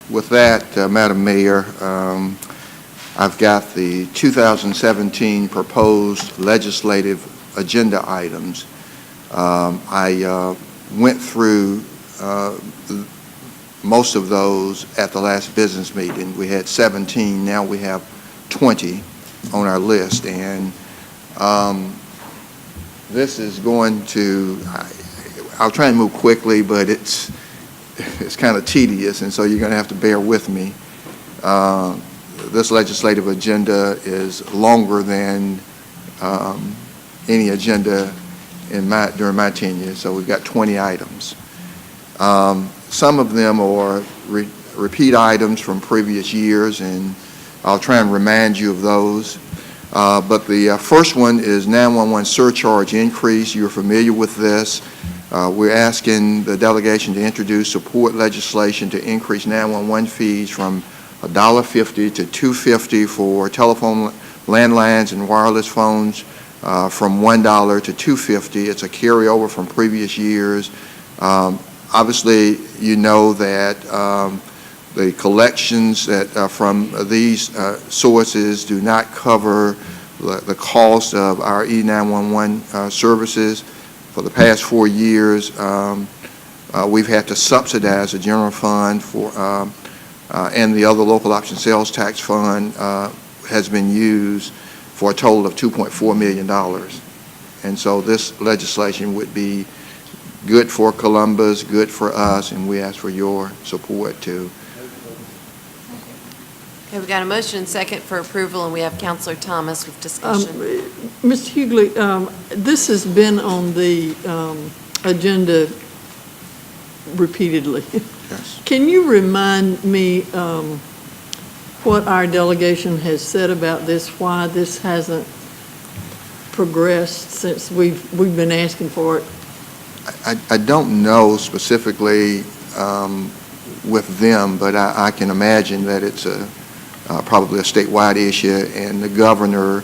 With that, Madam Mayor, I've got the 2017 proposed legislative agenda items. I went through most of those at the last business meeting. We had 17, now we have 20 on our list, and this is going to, I'll try and move quickly, but it's kind of tedious, and so you're going to have to bear with me. This legislative agenda is longer than any agenda during my tenure, so we've got 20 items. Some of them are repeat items from previous years, and I'll try and remind you of those. But the first one is 911 surcharge increase. You're familiar with this. We're asking the delegation to introduce support legislation to increase 911 fees from $1.50 to $2.50 for telephone, landlines, and wireless phones, from $1 to $2.50. It's a carryover from previous years. Obviously, you know that the collections that from these sources do not cover the cost of our E911 services. For the past 4 years, we've had to subsidize the general fund for, and the other local option sales tax fund has been used for a total of $2.4 million. And so this legislation would be good for Columbus, good for us, and we ask for your support too. Okay, we got a motion and second for approval, and we have Councilor Thomas with discussion. Mr. Hughley, this has been on the agenda repeatedly. Yes. Can you remind me what our delegation has said about this, why this hasn't progressed since we've been asking for it? I don't know specifically with them, but I can imagine that it's probably a statewide issue, and the governor,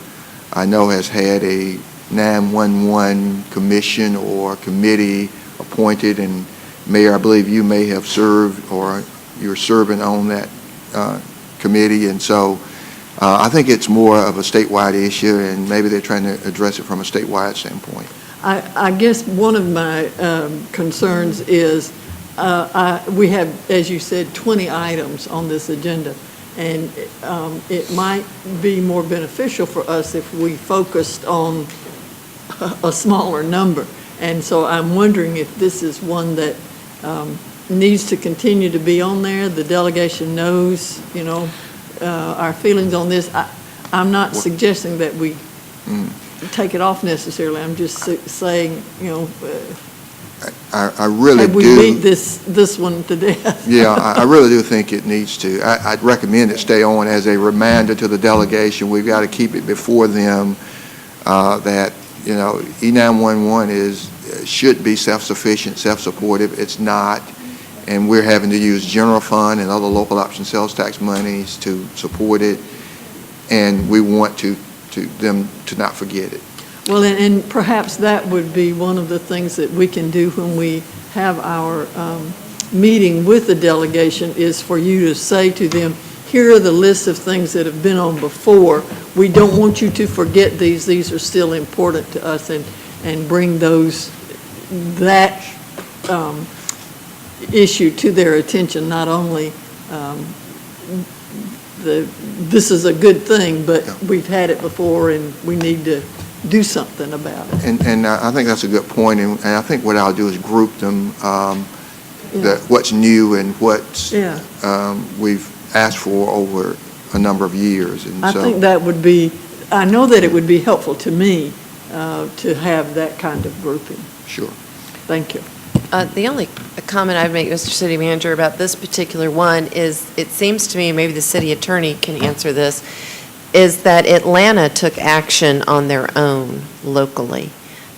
I know, has had a 911 commission or committee appointed, and Mayor, I believe you may have served, or you're serving on that committee, and so I think it's more of a statewide issue, and maybe they're trying to address it from a statewide standpoint. I guess one of my concerns is we have, as you said, 20 items on this agenda, and it might be more beneficial for us if we focused on a smaller number. And so I'm wondering if this is one that needs to continue to be on there. The delegation knows, you know, our feelings on this. I'm not suggesting that we take it off necessarily. I'm just saying, you know, I really do. We beat this one to death. Yeah, I really do think it needs to. I'd recommend it stay on as a reminder to the delegation. We've got to keep it before them that, you know, E911 should be self-sufficient, self-supportive. It's not, and we're having to use general fund and other local option sales tax monies to support it, and we want them to not forget it. Well, and perhaps that would be one of the things that we can do when we have our meeting with the delegation, is for you to say to them, here are the list of things that have been on before. We don't want you to forget these. These are still important to us, and bring that issue to their attention. Not only this is a good thing, but we've had it before, and we need to do something about it. And I think that's a good point, and I think what I'll do is group them, what's new and what's we've asked for over a number of years. And I think that would be, I know that it would be helpful to me to have that kind of grouping. Sure. Thank you. The only comment I'd make, Mr. City Manager, about this particular one is, it seems to me, maybe the city attorney can answer this, is that Atlanta took action on their own locally.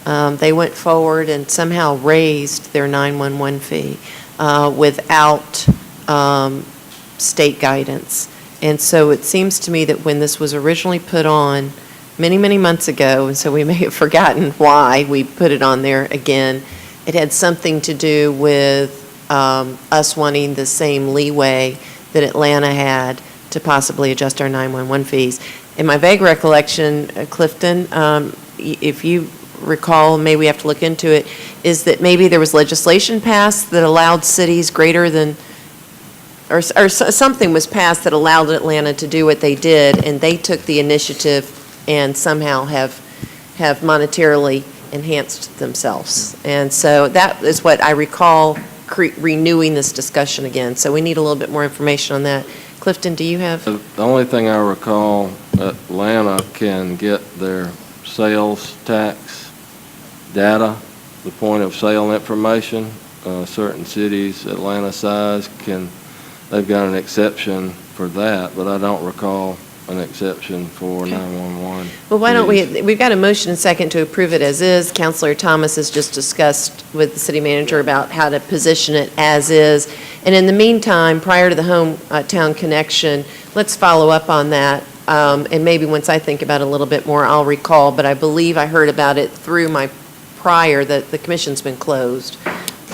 They went forward and somehow raised their 911 fee without state guidance. And so it seems to me that when this was originally put on many, many months ago, and so we may have forgotten why we put it on there again, it had something to do with us wanting the same leeway that Atlanta had to possibly adjust our 911 fees. In my vague recollection, Clifton, if you recall, maybe we have to look into it, is that maybe there was legislation passed that allowed cities greater than, or something was passed that allowed Atlanta to do what they did, and they took the initiative and somehow have monetarily enhanced themselves. And so that is what I recall renewing this discussion again. So we need a little bit more information on that. Clifton, do you have? The only thing I recall, Atlanta can get their sales tax data, the point of sale information. Certain cities, Atlanta size, they've got an exception for that, but I don't recall an exception for 911. Well, why don't we've got a motion and second to approve it as is. Councilor Thomas has just discussed with the city manager about how to position it as is. And in the meantime, prior to the hometown connection, let's follow up on that. And maybe once I think about it a little bit more, I'll recall, but I believe I heard about it through my prior, that the commission's been closed,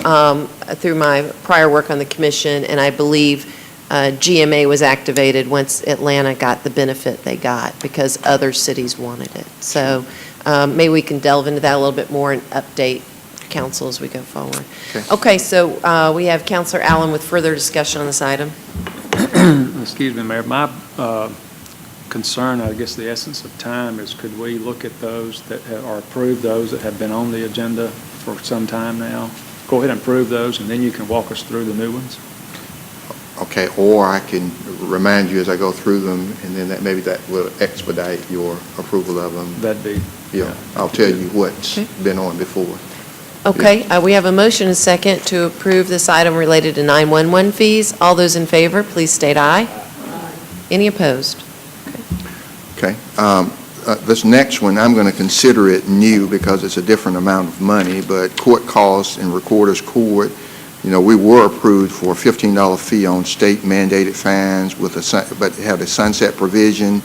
through my prior work on the commission, and I believe GMA was activated once Atlanta got the benefit they got because other cities wanted it. So maybe we can delve into that a little bit more and update council as we go forward. Okay, so we have Councilor Allen with further discussion on this item. Excuse me, Mayor. My concern, I guess the essence of time is, could we look at those that or approve those that have been on the agenda for some time now? Go ahead and approve those, and then you can walk us through the new ones. Okay, or I can remind you as I go through them, and then maybe that will expedite your approval of them. That'd be, Yeah, I'll tell you what's been on before. Okay, we have a motion and second to approve this item related to 911 fees. All those in favor, please state aye. Any opposed? Okay. This next one, I'm going to consider it new because it's a different amount of money, but court costs in Recorder's Court, you know, we were approved for a $15 fee on state mandated fines but have a sunset provision,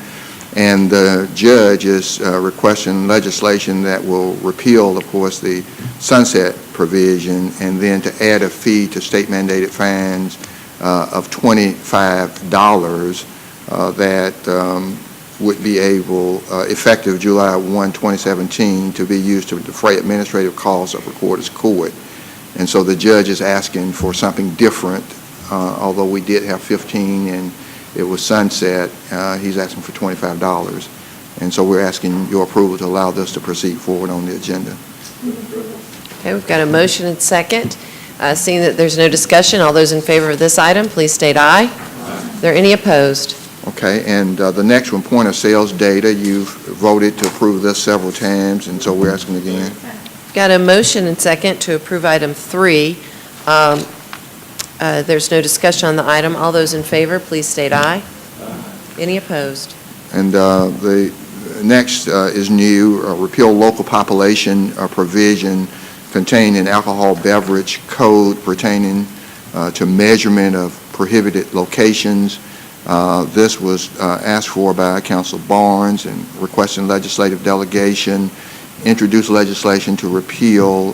and the judge is requesting legislation that will repeal, of course, the sunset provision, and then to add a fee to state mandated fines of $25 that would be able, effective July 1, 2017, to be used to defray administrative costs of Recorder's Court. And so the judge is asking for something different, although we did have 15 and it was sunset, he's asking for $25. And so we're asking your approval to allow this to proceed forward on the agenda. Okay, we've got a motion and second. Seeing that there's no discussion, all those in favor of this item, please state aye. Are there any opposed? Okay, and the next one, point of sales data, you've voted to approve this several times, and so we're asking again. Got a motion and second to approve item 3. There's no discussion on the item. All those in favor, please state aye. Any opposed? And the next is new, repeal local population provision contained in alcohol beverage code pertaining to measurement of prohibited locations. This was asked for by Council Barnes and requesting legislative delegation, introduce legislation to repeal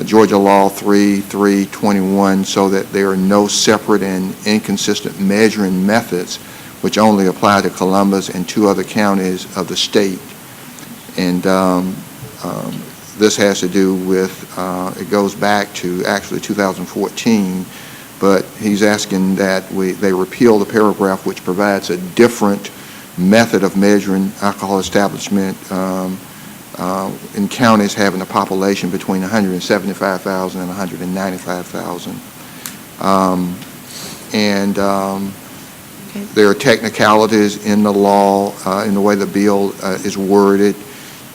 Georgia Law 3321 so that there are no separate and inconsistent measuring methods which only apply to Columbus and 2 other counties of the state. And this has to do with, it goes back to actually 2014, but he's asking that they repeal the paragraph which provides a different method of measuring alcohol establishment in counties having a population between 175,000 and 195,000. There are technicalities in the law, in the way the bill is worded,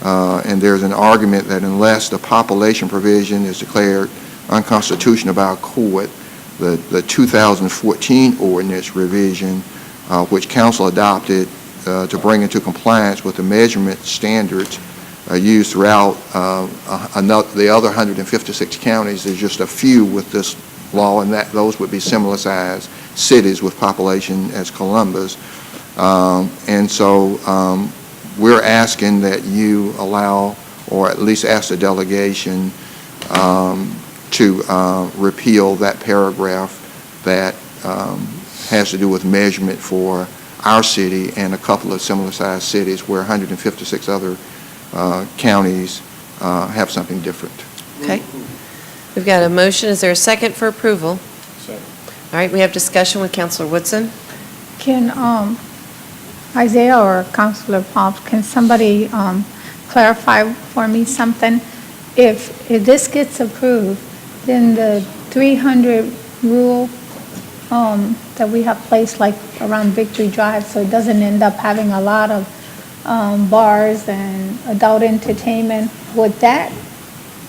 and there's an argument that unless the population provision is declared unconstitutional by a court, the 2014 ordinance revision, which council adopted to bring into compliance with the measurement standards used throughout the other 156 counties. There's just a few with this law, and those would be similar size cities with population as Columbus. And so we're asking that you allow, or at least ask the delegation to repeal that paragraph that has to do with measurement for our city and a couple of similar-sized cities where 156 other counties have something different. Okay. We've got a motion. Is there a second for approval? Second. All right, we have discussion with Counselor Woodson. Can Isaiah or Counselor Pop, can somebody clarify for me something? If this gets approved, then the 300 rule that we have placed like around Victory Drive, so it doesn't end up having a lot of bars and adult entertainment, would that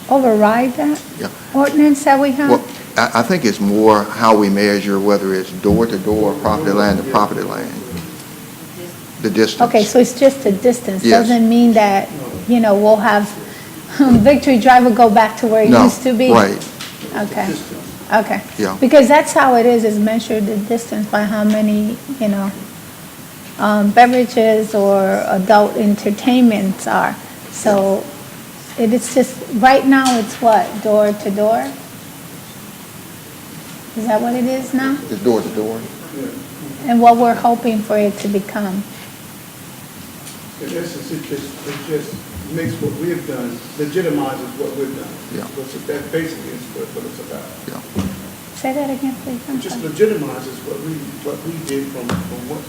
override that Yeah. ordinance that we have? Well, I think it's more how we measure whether it's door-to-door, property line to property line, the distance. Okay, so it's just the distance? Yes. Doesn't mean that, we'll have, Victory Drive will go back to where it No, used to be? right, Okay, okay. yeah. Because that's how it is measured the distance by how many, beverages or adult entertainments are. So it is just, right now it's what, door to door? Is that what it is now? It's door-to-door. And what we're hoping for it to become? In essence, it just makes what we've done, legitimizes what we've done. Yeah. That basically is what it's about. Say that again, please. I'm It just sorry. legitimizes what we did from what,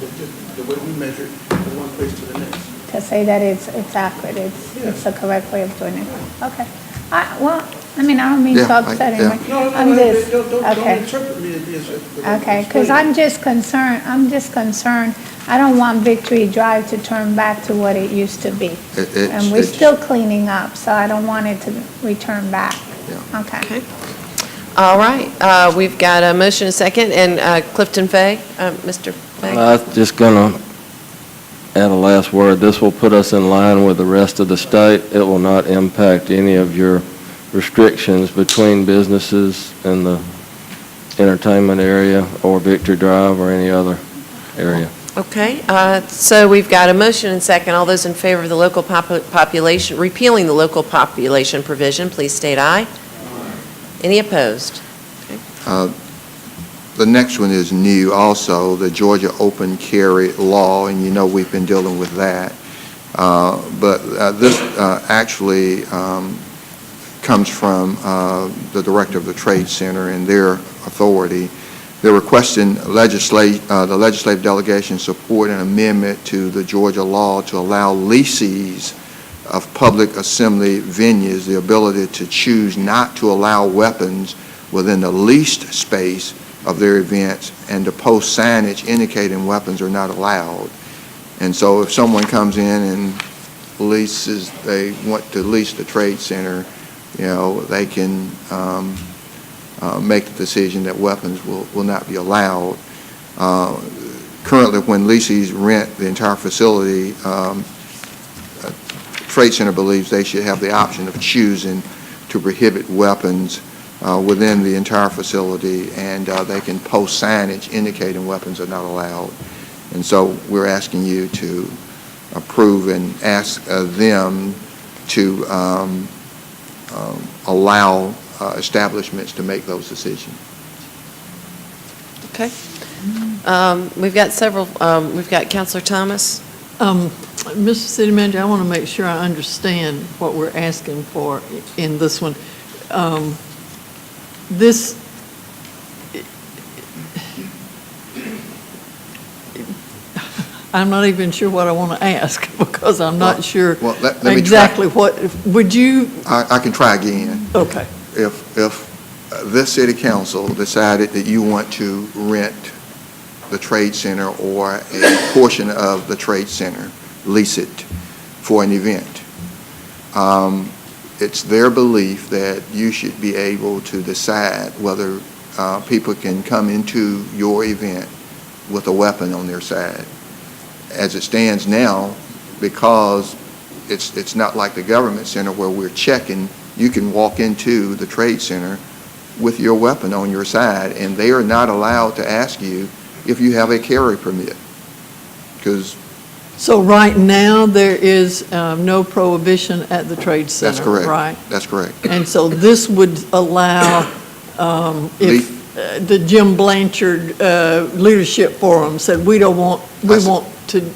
the way we measured from one place to the next. To say that it's accurate, it's the correct way of doing it. Okay. I don't mean to Yeah, upset yeah. anyone. No, I'm just, don't okay. interpret me as being. Okay, because I'm just concerned, I don't want Victory Drive to turn back to what it used to be. And we're still cleaning up, so I don't want it to return back. Yeah. Okay. All right, we've got a motion, a second, and Clifton Fay, Mr. Fay? I'm just going to add a last word. This will put us in line with the rest of the state. It will not impact any of your restrictions between businesses in the entertainment area or Victory Drive or any other area. Okay, so we've got a motion and second. All those in favor of the local population, repealing the local population provision, please state aye. Any opposed? The next one is new also, the Georgia Open Carry Law, and we've been dealing with that. But this actually comes from the director of the Trade Center and their authority. They're requesting the legislative delegation support an amendment to the Georgia law to allow lessees of public assembly venues the ability to choose not to allow weapons within the leased space of their events and to post signage indicating weapons are not allowed. And so if someone comes in and they want to lease the Trade Center, they can make the decision that weapons will not be allowed. Currently, when lessees rent the entire facility, Trade Center believes they should have the option of choosing to prohibit weapons within the entire facility, and they can post signage indicating weapons are not allowed. And so we're asking you to approve and ask them to allow establishments to make those decisions. Okay. We've got several, we've got Counselor Thomas. Mr. City Manager, I want to make sure I understand what we're asking for in this one. I'm not even sure what I want to ask because I'm not sure Well, let me try. exactly what, would you, I can try again. okay. If this city council decided that you want to rent the Trade Center or a portion of the Trade Center, lease it for an event, it's their belief that you should be able to decide whether people can come into your event with a weapon on their side. As it stands now, because it's not like the government center where we're checking, you can walk into the Trade Center with your weapon on your side, and they are not allowed to ask you if you have a carry permit. Because So right now, there is no prohibition at the Trade Center, that's correct. right? That's correct. And so this would allow, if the Jim Blanchard Leadership Forum said, we want to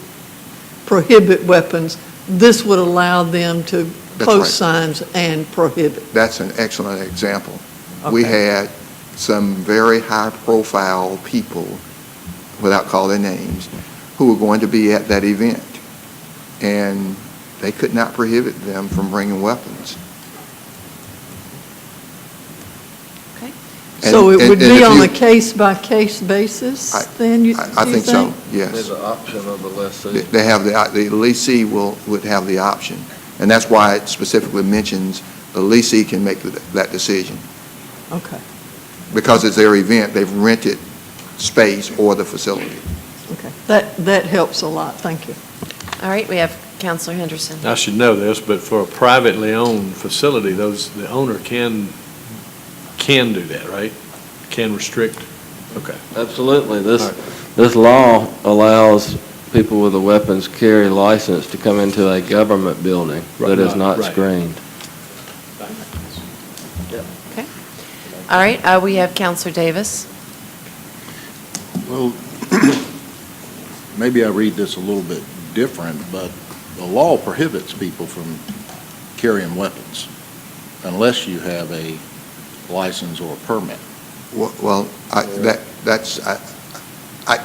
prohibit weapons, this would allow them to That's post right. signs and prohibit. That's an excellent example. We Okay. had some very high-profile people, without calling names, who were going to be at that event, and they could not prohibit them from bringing weapons. Okay. So it would And be if on you- a case-by-case basis, then, I think so, yes. There's an option of the lessee. They have the leasee would have the option, and that's why it specifically mentions the leasee can make that decision. Okay, Because it's their event, they've rented space or the facility. okay. That helps a lot, thank you. All right, we have Counselor Henderson. I should know this, but for a privately owned facility, the owner can do that, right? Can restrict? Okay. Absolutely. All right. This law allows people with a weapons carry license to come into a government building that is not Right. screened. Okay. All right, we have Counselor Davis. Well, maybe I read this a little bit different, but the law prohibits people from carrying weapons unless you have a license or a permit. Well,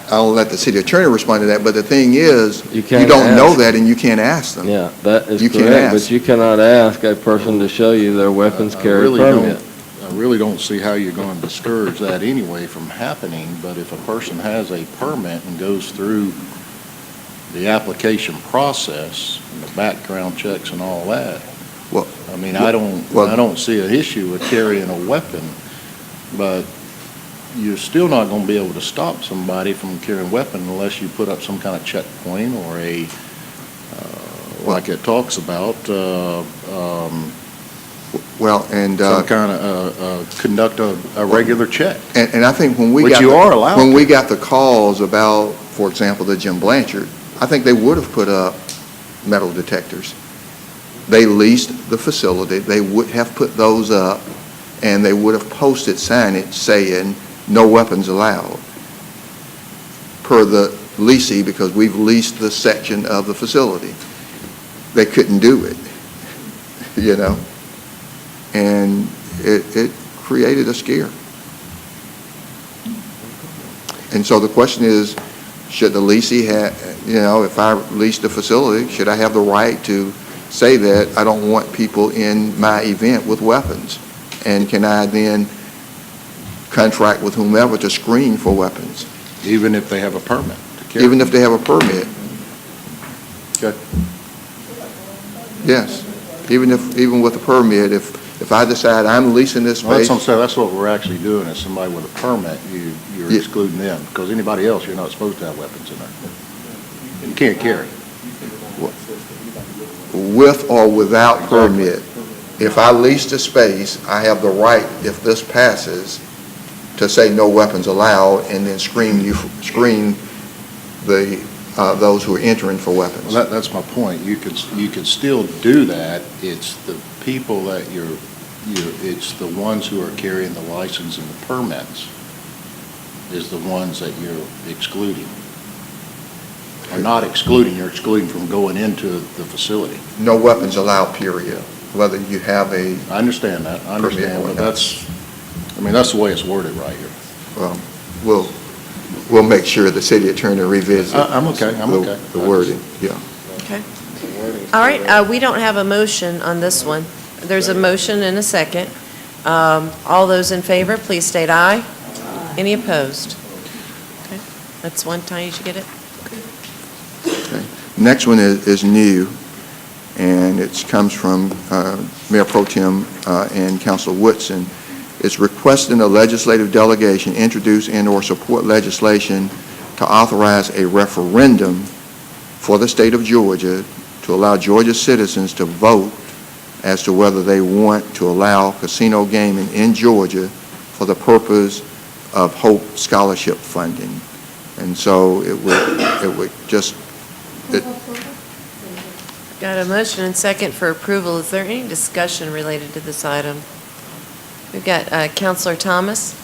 I'll let the city attorney respond to that, but the thing is, You you can't don't know ask. that and you can't ask them. Yeah, that is You can't correct, ask. but you cannot ask a person to show you their weapons I carry really permit. I really don't see how you're going to discourage that anyway from happening, but if a person has a permit and goes through the application process, and the background checks and all that, Well- I mean, I don't see an issue with carrying a weapon, but you're still not going to be able to stop somebody from carrying a weapon unless you put up some kind of checkpoint or like it talks about, Well, and, some kind of, conduct a regular check. and I think when we Which got. you are allowed When to. we got the calls about, for example, the Jim Blanchard, I think they would have put up metal detectors. They leased the facility, they would have put those up, and they would have posted signage saying, no weapons allowed, per the leasee, because we've leased the section of the facility. They couldn't do it, you know? And it created a scare. And so the question is, should the leasee have, if I lease the facility, should I have the right to say that I don't want people in my event with weapons? And can I then contract with whomever to screen for weapons, Even if they have a permit to carry? even if they have a permit? Okay. Yes, even with a permit, if I decide I'm leasing this Well, that's space. what I'm saying, that's what we're actually doing, is somebody with a permit, you're Yeah. excluding them, because anybody else, you're not supposed to have weapons in there. You can't carry. With or without permit, if I lease the space, I have the right, if this passes, to say no weapons allowed, and then screen those who are entering for weapons. Well, that's my point, you could still do that, it's the people that it's the ones who are carrying the license and the permits is the ones that you're excluding. Or not excluding, you're excluding from going into the facility. No weapons allowed, period, whether you have a, I understand that, I understand, Permit or but not. that's the way it's worded right here. we'll make sure the city attorney revisits. I'm okay. The wording, yeah. Okay. All right, we don't have a motion on this one. There's a motion and a second. All those in favor, please state aye. Any opposed? Okay, that's one. Tanya, did you get it? Next one is new, and it comes from Mayor Pro Tem and Councilor Woodson. It's requesting a legislative delegation introduce and/or support legislation to authorize a referendum for the state of Georgia to allow Georgia citizens to vote as to whether they want to allow casino gaming in Georgia for the purpose of Hope Scholarship funding. And so it would just, Got a motion and second for approval. Is there any discussion related to this item? We've got Counselor Thomas.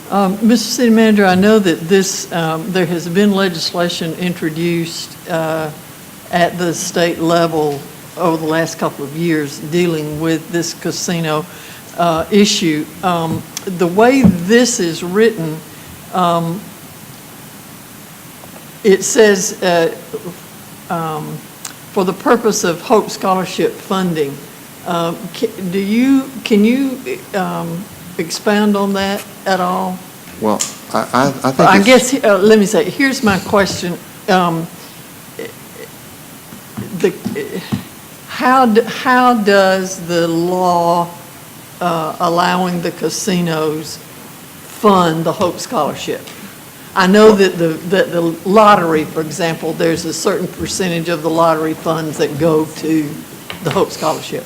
Mr. City Manager, I know that this, there has been legislation introduced at the state level over the last couple of years dealing with this casino issue. The way this is written, it says, for the purpose of Hope Scholarship funding. Can you expound on that at all? Well, I think I it's- guess, let me say, here's my question. How does the law allowing the casinos fund the Hope Scholarship? I know that the lottery, for example, there's a certain percentage of the lottery funds that go to the Hope Scholarship.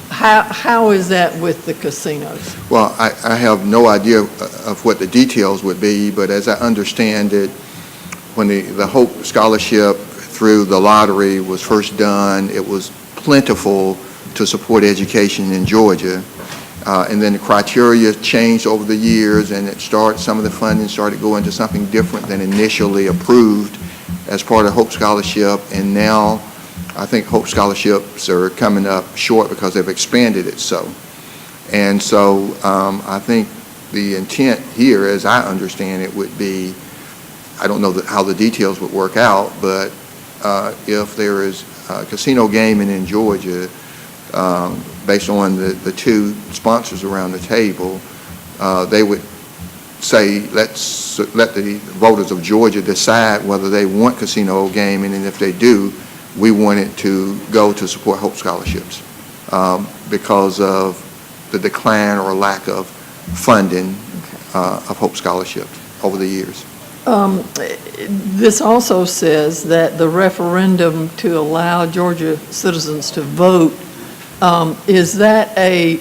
How is that with the casinos? Well, I have no idea of what the details would be, but as I understand it, when the Hope Scholarship through the lottery was first done, it was plentiful to support education in Georgia. And then the criteria changed over the years, and some of the funding started going to something different than initially approved as part of Hope Scholarship. And now I think Hope Scholarships are coming up short because they've expanded it so. And so I think the intent here, as I understand it, would be, I don't know how the details would work out, but if there is casino gaming in Georgia, based on the two sponsors around the table, they would say, let's let the voters of Georgia decide whether they want casino gaming, and if they do, we want it to go to support Hope Scholarships because of the decline or lack of funding of Hope Scholarships over the years. This also says that the referendum to allow Georgia citizens to vote, is that a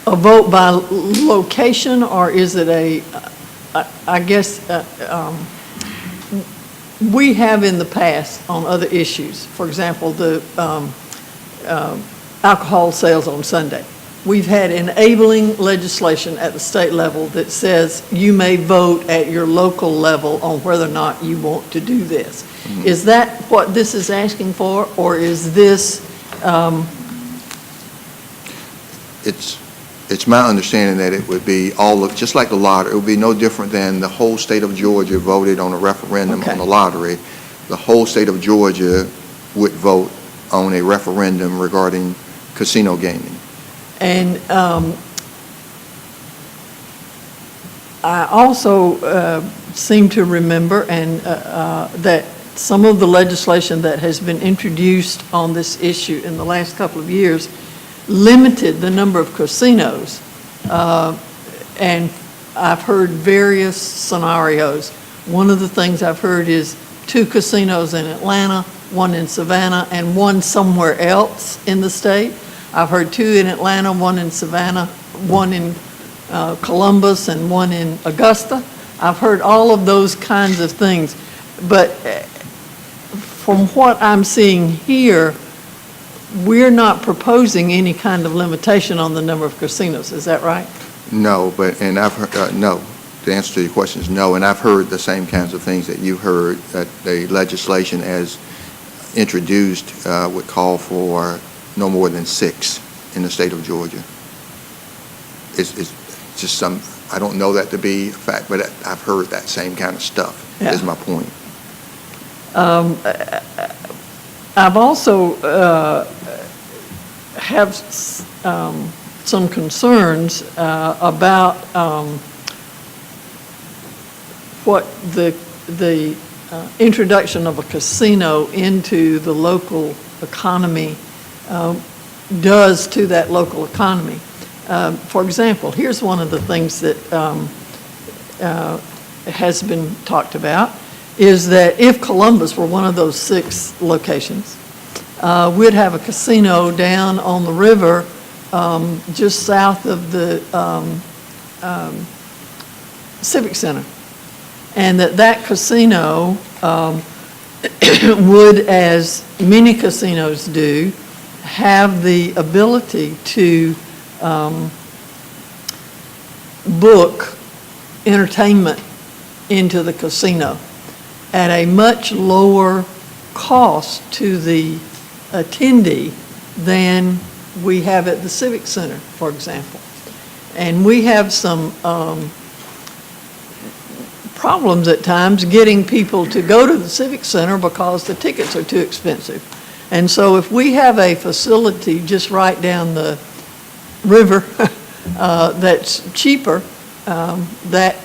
vote by location, or is it I guess, we have in the past on other issues, for example, the alcohol sales on Sunday. We've had enabling legislation at the state level that says you may vote at your local level on whether or not you want to do this. Mm-hmm. Is that what this is asking for, or is this? It's my understanding that it would be just like the lottery. It would be no different than the whole state of Georgia voted on a referendum on the lottery. The whole state of Georgia would vote on a referendum regarding casino gaming. And I also seem to remember that some of the legislation that has been introduced on this issue in the last couple of years limited the number of casinos. And I've heard various scenarios. One of the things I've heard is 2 casinos in Atlanta, 1 in Savannah, and 1 somewhere else in the state. I've heard 2 in Atlanta, 1 in Savannah, 1 in Columbus, and 1 in Augusta. I've heard all of those kinds of things. But from what I'm seeing here, we're not proposing any kind of limitation on the number of casinos. Is that right? No, and I've heard, no. The answer to your question is no, and I've heard the same kinds of things that you heard, that the legislation as introduced would call for no more than 6 in the state of Georgia. It's just I don't know that to be a fact, but I've heard that same kind of stuff, is my point. I've also have some concerns about what the introduction of a casino into the local economy does to that local economy. For example, here's one of the things that has been talked about, is that if Columbus were one of those 6 locations, we'd have a casino down on the river just south of the Civic Center. And that casino would, as many casinos do, have the ability to book entertainment into the casino at a much lower cost to the attendee than we have at the Civic Center, for example. And we have some problems at times getting people to go to the Civic Center because the tickets are too expensive. And so if we have a facility just right down the river that's cheaper, that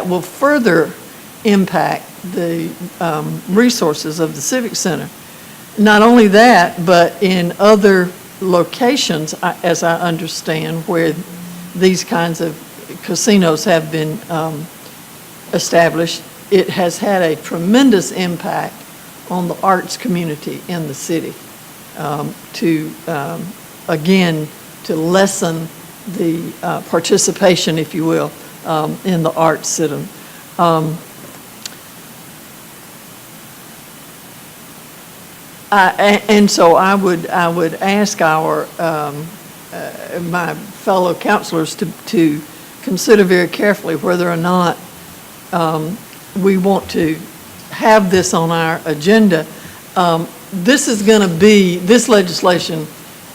will further impact the resources of the Civic Center. Not only that, but in other locations, as I understand, where these kinds of casinos have been established, it has had a tremendous impact on the arts community in the city again, to lessen the participation, if you will, in the arts system. And so I would ask my fellow councilors to consider very carefully whether or not we want to have this on our agenda. This legislation,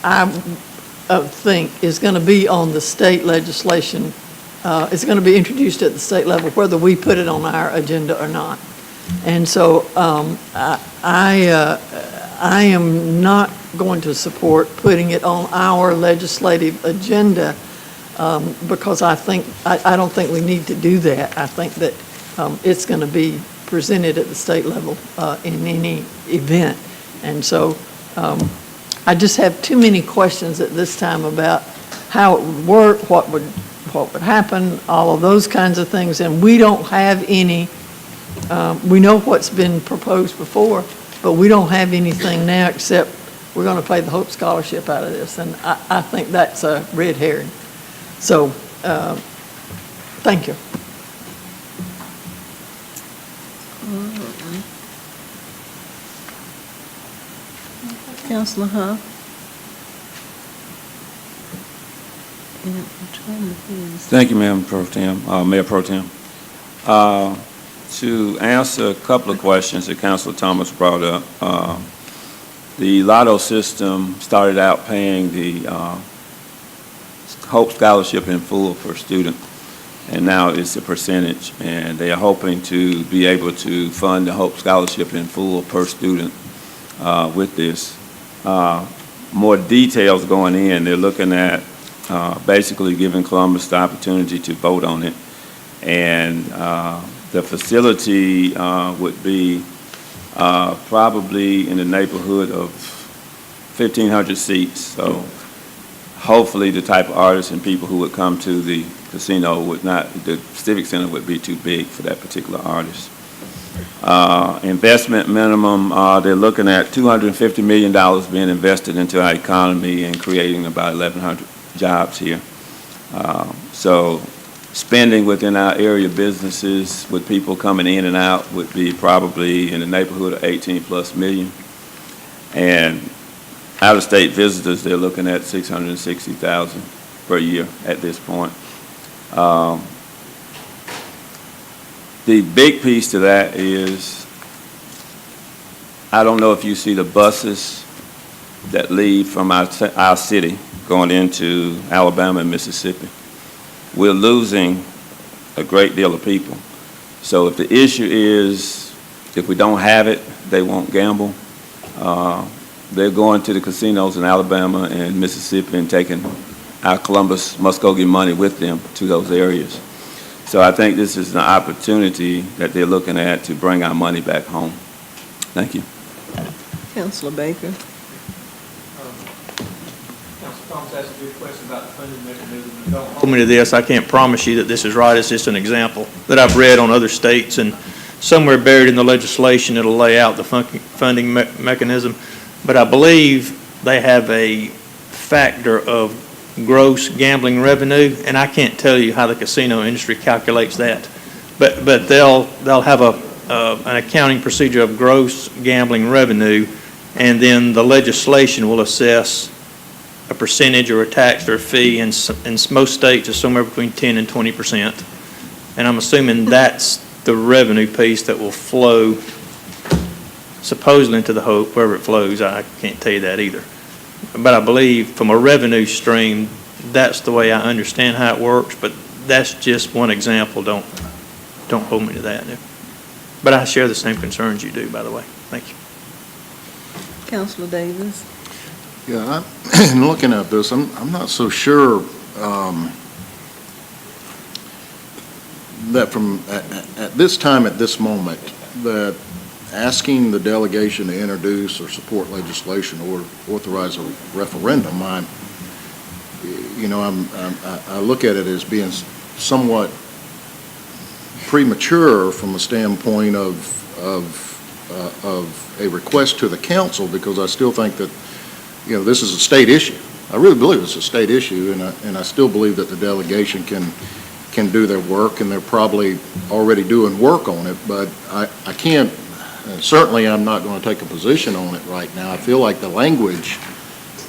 I think, is going to be on the state legislation. It's going to be introduced at the state level, whether we put it on our agenda or not. And so I am not going to support putting it on our legislative agenda because I don't think we need to do that. I think that it's going to be presented at the state level in any event. And so I just have too many questions at this time about how it would work, what would happen, all of those kinds of things. And we don't have any, we know what's been proposed before, but we don't have anything now except we're going to pay the Hope Scholarship out of this. And I think that's a red herring. So, thank you. Councilor Huff. And I'm trying to figure this. Thank you, Madam Pro Tem, Mayor Pro Tem. To answer a couple of questions that Councilor Thomas brought up, the lotto system started out paying the Hope Scholarship in full per student, and now it's a percentage, and they are hoping to be able to fund the Hope Scholarship in full per student with this. More details going in, they're looking at basically giving Columbus the opportunity to vote on it, and the facility would be probably in the neighborhood of 1,500 seats. So hopefully the type of artists and people who would come to the casino would not, the Civic Center would be too big for that particular artist. Investment minimum, they're looking at $250 million being invested into our economy and creating about 1,100 jobs here. So spending within our area businesses with people coming in and out would be probably in the neighborhood of 18+ million. And out-of-state visitors, they're looking at 660,000 per year at this point. The big piece to that is, I don't know if you see the buses that leave from our city going into Alabama and Mississippi. We're losing a great deal of people. So if the issue is, if we don't have it, they won't gamble. They're going to the casinos in Alabama and Mississippi and taking our Columbus Muskogee money with them to those areas. So I think this is an opportunity that they're looking at to bring our money back home. Thank you. Councilor Baker. Councilor Thomas asked a good question about the funding mechanism. Don't hold me to this. I can't promise you that this is right. It's just an example that I've read on other states, and somewhere buried in the legislation it'll lay out the funding mechanism. But I believe they have a factor of gross gambling revenue, and I can't tell you how the casino industry calculates that. But they'll have an accounting procedure of gross gambling revenue, and then the legislation will assess a percentage or a tax or a fee, and in most states it's somewhere between 10 and 20%. And I'm assuming that's the revenue piece that will flow supposedly into the Hope, wherever it flows. I can't tell you that either. But I believe from a revenue stream, that's the way I understand how it works, but that's just one example. Don't hold me to that. But I share the same concerns you do, by the way. Thank you. Councilor Davis? Yeah, in looking at this, I'm not so sure that at this time, at this moment, that asking the delegation to introduce or support legislation or authorize a referendum, I look at it as being somewhat premature from a standpoint of a request to the council, because I still think that, this is a state issue. I really believe it's a state issue, and I still believe that the delegation can do their work, and they're probably already doing work on it, but I can't, certainly I'm not going to take a position on it right now. I feel like the language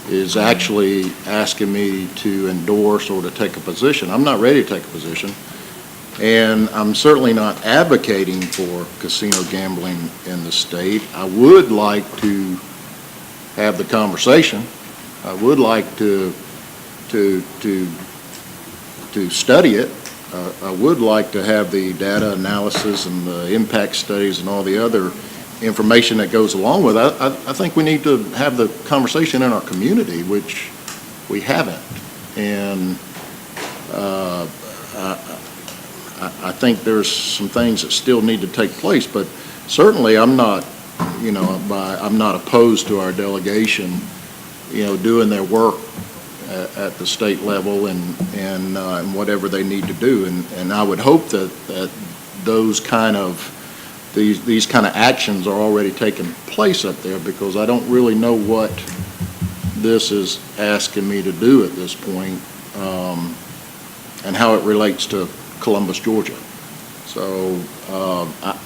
is actually asking me to endorse or to take a position. I'm not ready to take a position, and I'm certainly not advocating for casino gambling in the state. I would like to have the conversation. I would like to study it. I would like to have the data analysis and the impact studies and all the other information that goes along with it. I think we need to have the conversation in our community, which we haven't. And I think there's some things that still need to take place, but certainly I'm not, I'm not opposed to our delegation, doing their work at the state level and whatever they need to do. And I would hope that those kind of, these kind of actions are already taking place up there, because I don't really know what this is asking me to do at this point, and how it relates to Columbus, Georgia. So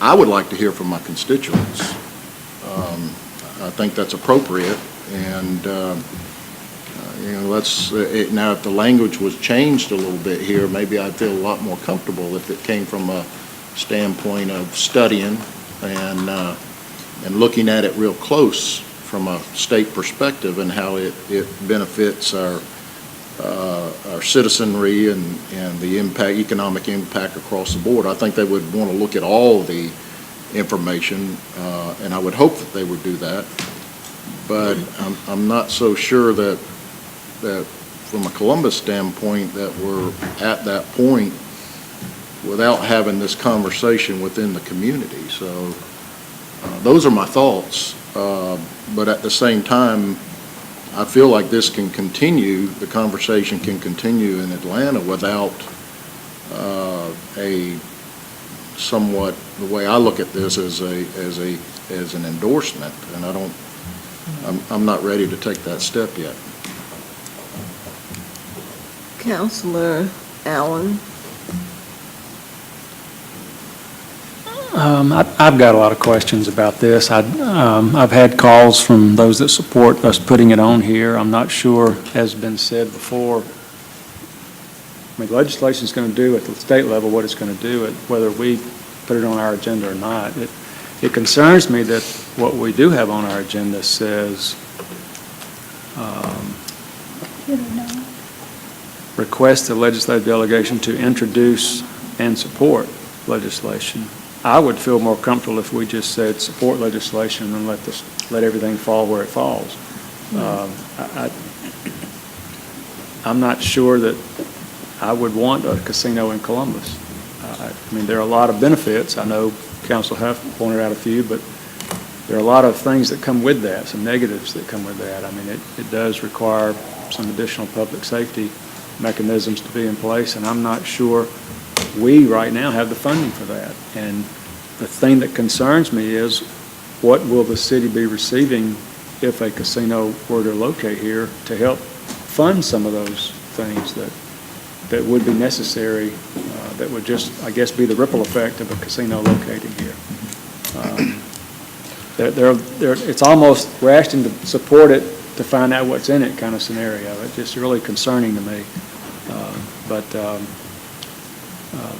I would like to hear from my constituents. I think that's appropriate, and now if the language was changed a little bit here, maybe I'd feel a lot more comfortable if it came from a standpoint of studying and looking at it real close from a state perspective, and how it benefits our citizenry and the economic impact across the board. I think they would want to look at all the information, and I would hope that they would do that. But I'm not so sure that from a Columbus standpoint that we're at that point without having this conversation within the community. So those are my thoughts. But at the same time, I feel like this can continue, the conversation can continue in Atlanta without a somewhat, the way I look at this as an endorsement, and I'm not ready to take that step yet. Councilor Allen? I've got a lot of questions about this. I've had calls from those that support us putting it on here. I'm not sure, as has been said before, legislation is going to do at the state level what it's going to do, whether we put it on our agenda or not. It concerns me that what we do have on our agenda says request the legislative delegation to introduce and support legislation. I would feel more comfortable if we just said support legislation and let everything fall where it falls. I'm not sure that I would want a casino in Columbus. There are a lot of benefits. I know Council Huff pointed out a few, but there are a lot of things that come with that, some negatives that come with that. It does require some additional public safety mechanisms to be in place, and I'm not sure we right now have the funding for that. And the thing that concerns me is, what will the city be receiving if a casino were to locate here to help fund some of those things that would be necessary, that would just, I guess, be the ripple effect of a casino locating here. It's almost, we're asking to support it to find out what's in it kind of scenario. It's just really concerning to me. But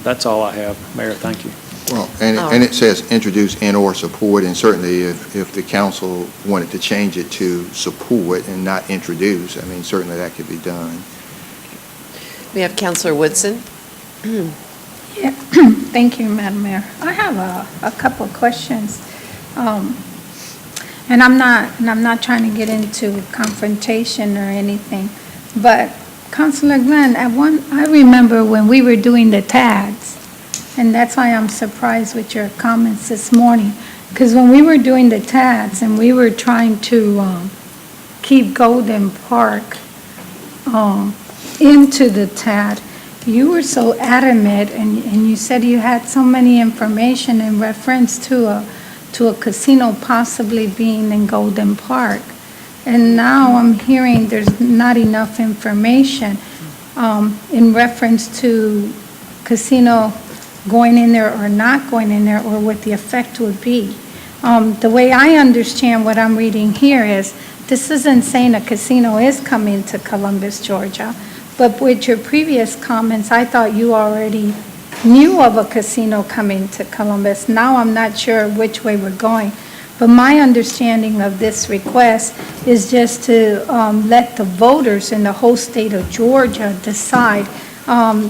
that's all I have, Mayor. Thank you. Well, and it says introduce and/or support, and certainly if the council wanted to change it to support and not introduce, I mean, certainly that could be done. We have Counselor Woodson. Yeah. Thank you, Madam Mayor. I have a couple of questions. And I'm not trying to get into confrontation or anything, but Councilor Glenn, I remember when we were doing the tags, and that's why I'm surprised with your comments this morning, because when we were doing the tags and we were trying to keep Golden Park into the TAD, you were so adamant, and you said you had so many information in reference to a casino possibly being in Golden Park. And now I'm hearing there's not enough information in reference to casino going in there or not going in there, or what the effect would be. The way I understand what I'm reading here is, this isn't saying a casino is coming to Columbus, Georgia, but with your previous comments, I thought you already knew of a casino coming to Columbus. Now I'm not sure which way we're going. But my understanding of this request is just to let the voters in the whole state of Georgia decide.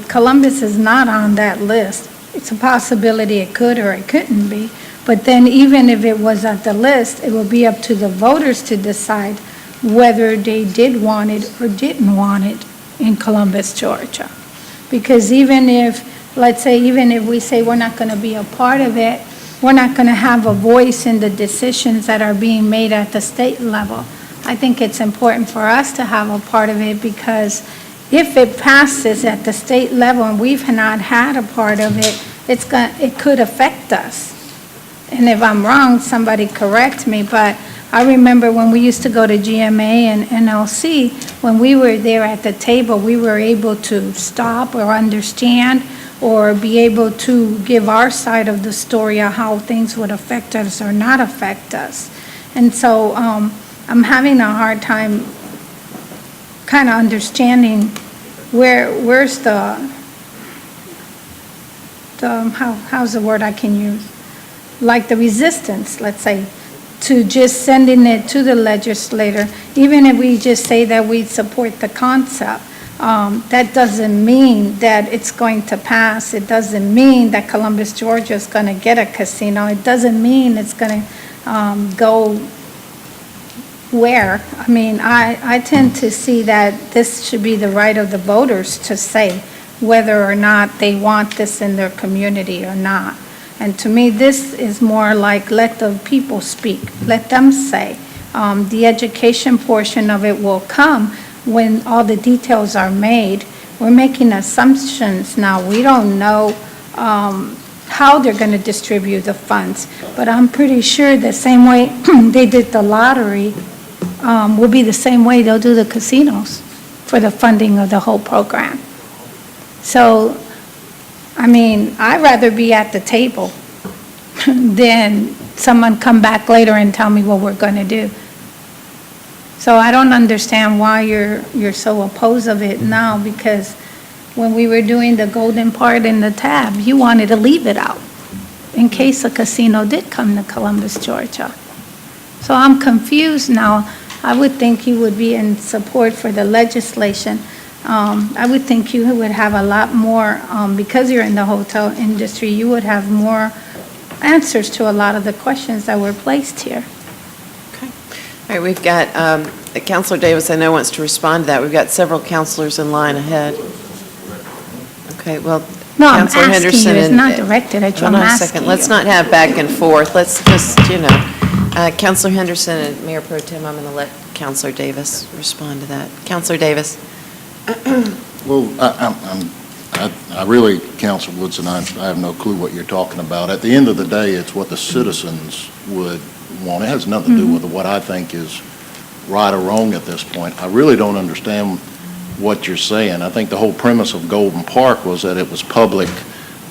Columbus is not on that list. It's a possibility it could or it couldn't be. But then even if it was at the list, it would be up to the voters to decide whether they did want it or didn't want it in Columbus, Georgia. Because even if, let's say, even if we say we're not going to be a part of it, we're not going to have a voice in the decisions that are being made at the state level. I think it's important for us to have a part of it, because if it passes at the state level and we've not had a part of it, it could affect us. And if I'm wrong, somebody correct me, but I remember when we used to go to GMA and NLC, when we were there at the table, we were able to stop or understand or be able to give our side of the story of how things would affect us or not affect us. And so I'm having a hard time kind of understanding where's how's the word I can use? Like the resistance, let's say, to just sending it to the legislator, even if we just say that we support the concept. That doesn't mean that it's going to pass. It doesn't mean that Columbus, Georgia is going to get a casino. It doesn't mean it's going to go where. I mean, I tend to see that this should be the right of the voters to say whether or not they want this in their community or not. And to me, this is more like let the people speak. Let them say. The education portion of it will come when all the details are made. We're making assumptions now. We don't know how they're going to distribute the funds, but I'm pretty sure the same way they did the lottery will be the same way they'll do the casinos for the funding of the whole program. So, I mean, I'd rather be at the table than someone come back later and tell me what we're going to do. So I don't understand why you're so opposed of it now, because when we were doing the golden part in the tab, you wanted to leave it out in case a casino did come to Columbus, Georgia. So I'm confused now. I would think you would be in support for the legislation. I would think you would have a lot more, because you're in the hotel industry, you would have more answers to a lot of the questions that were placed here. All right, we've got Councilor Davis, I know, wants to respond to that. We've got several councilors in line ahead. Okay, well, No, I'm Councilor asking Henderson you. It's and- not directed at you. Hold I'm on a asking second. you. Let's not have back and forth. Let's just, Councilor Henderson and Mayor Pro Tem, I'm going to let Councilor Davis respond to that. Councilor Davis. Well, I really, Councilor Woodson, I have no clue what you're talking about. At the end of the day, it's what the citizens would want. It has nothing to do with what I think is right or wrong at this point. I really don't understand what you're saying. I think the whole premise of Golden Park was that it was public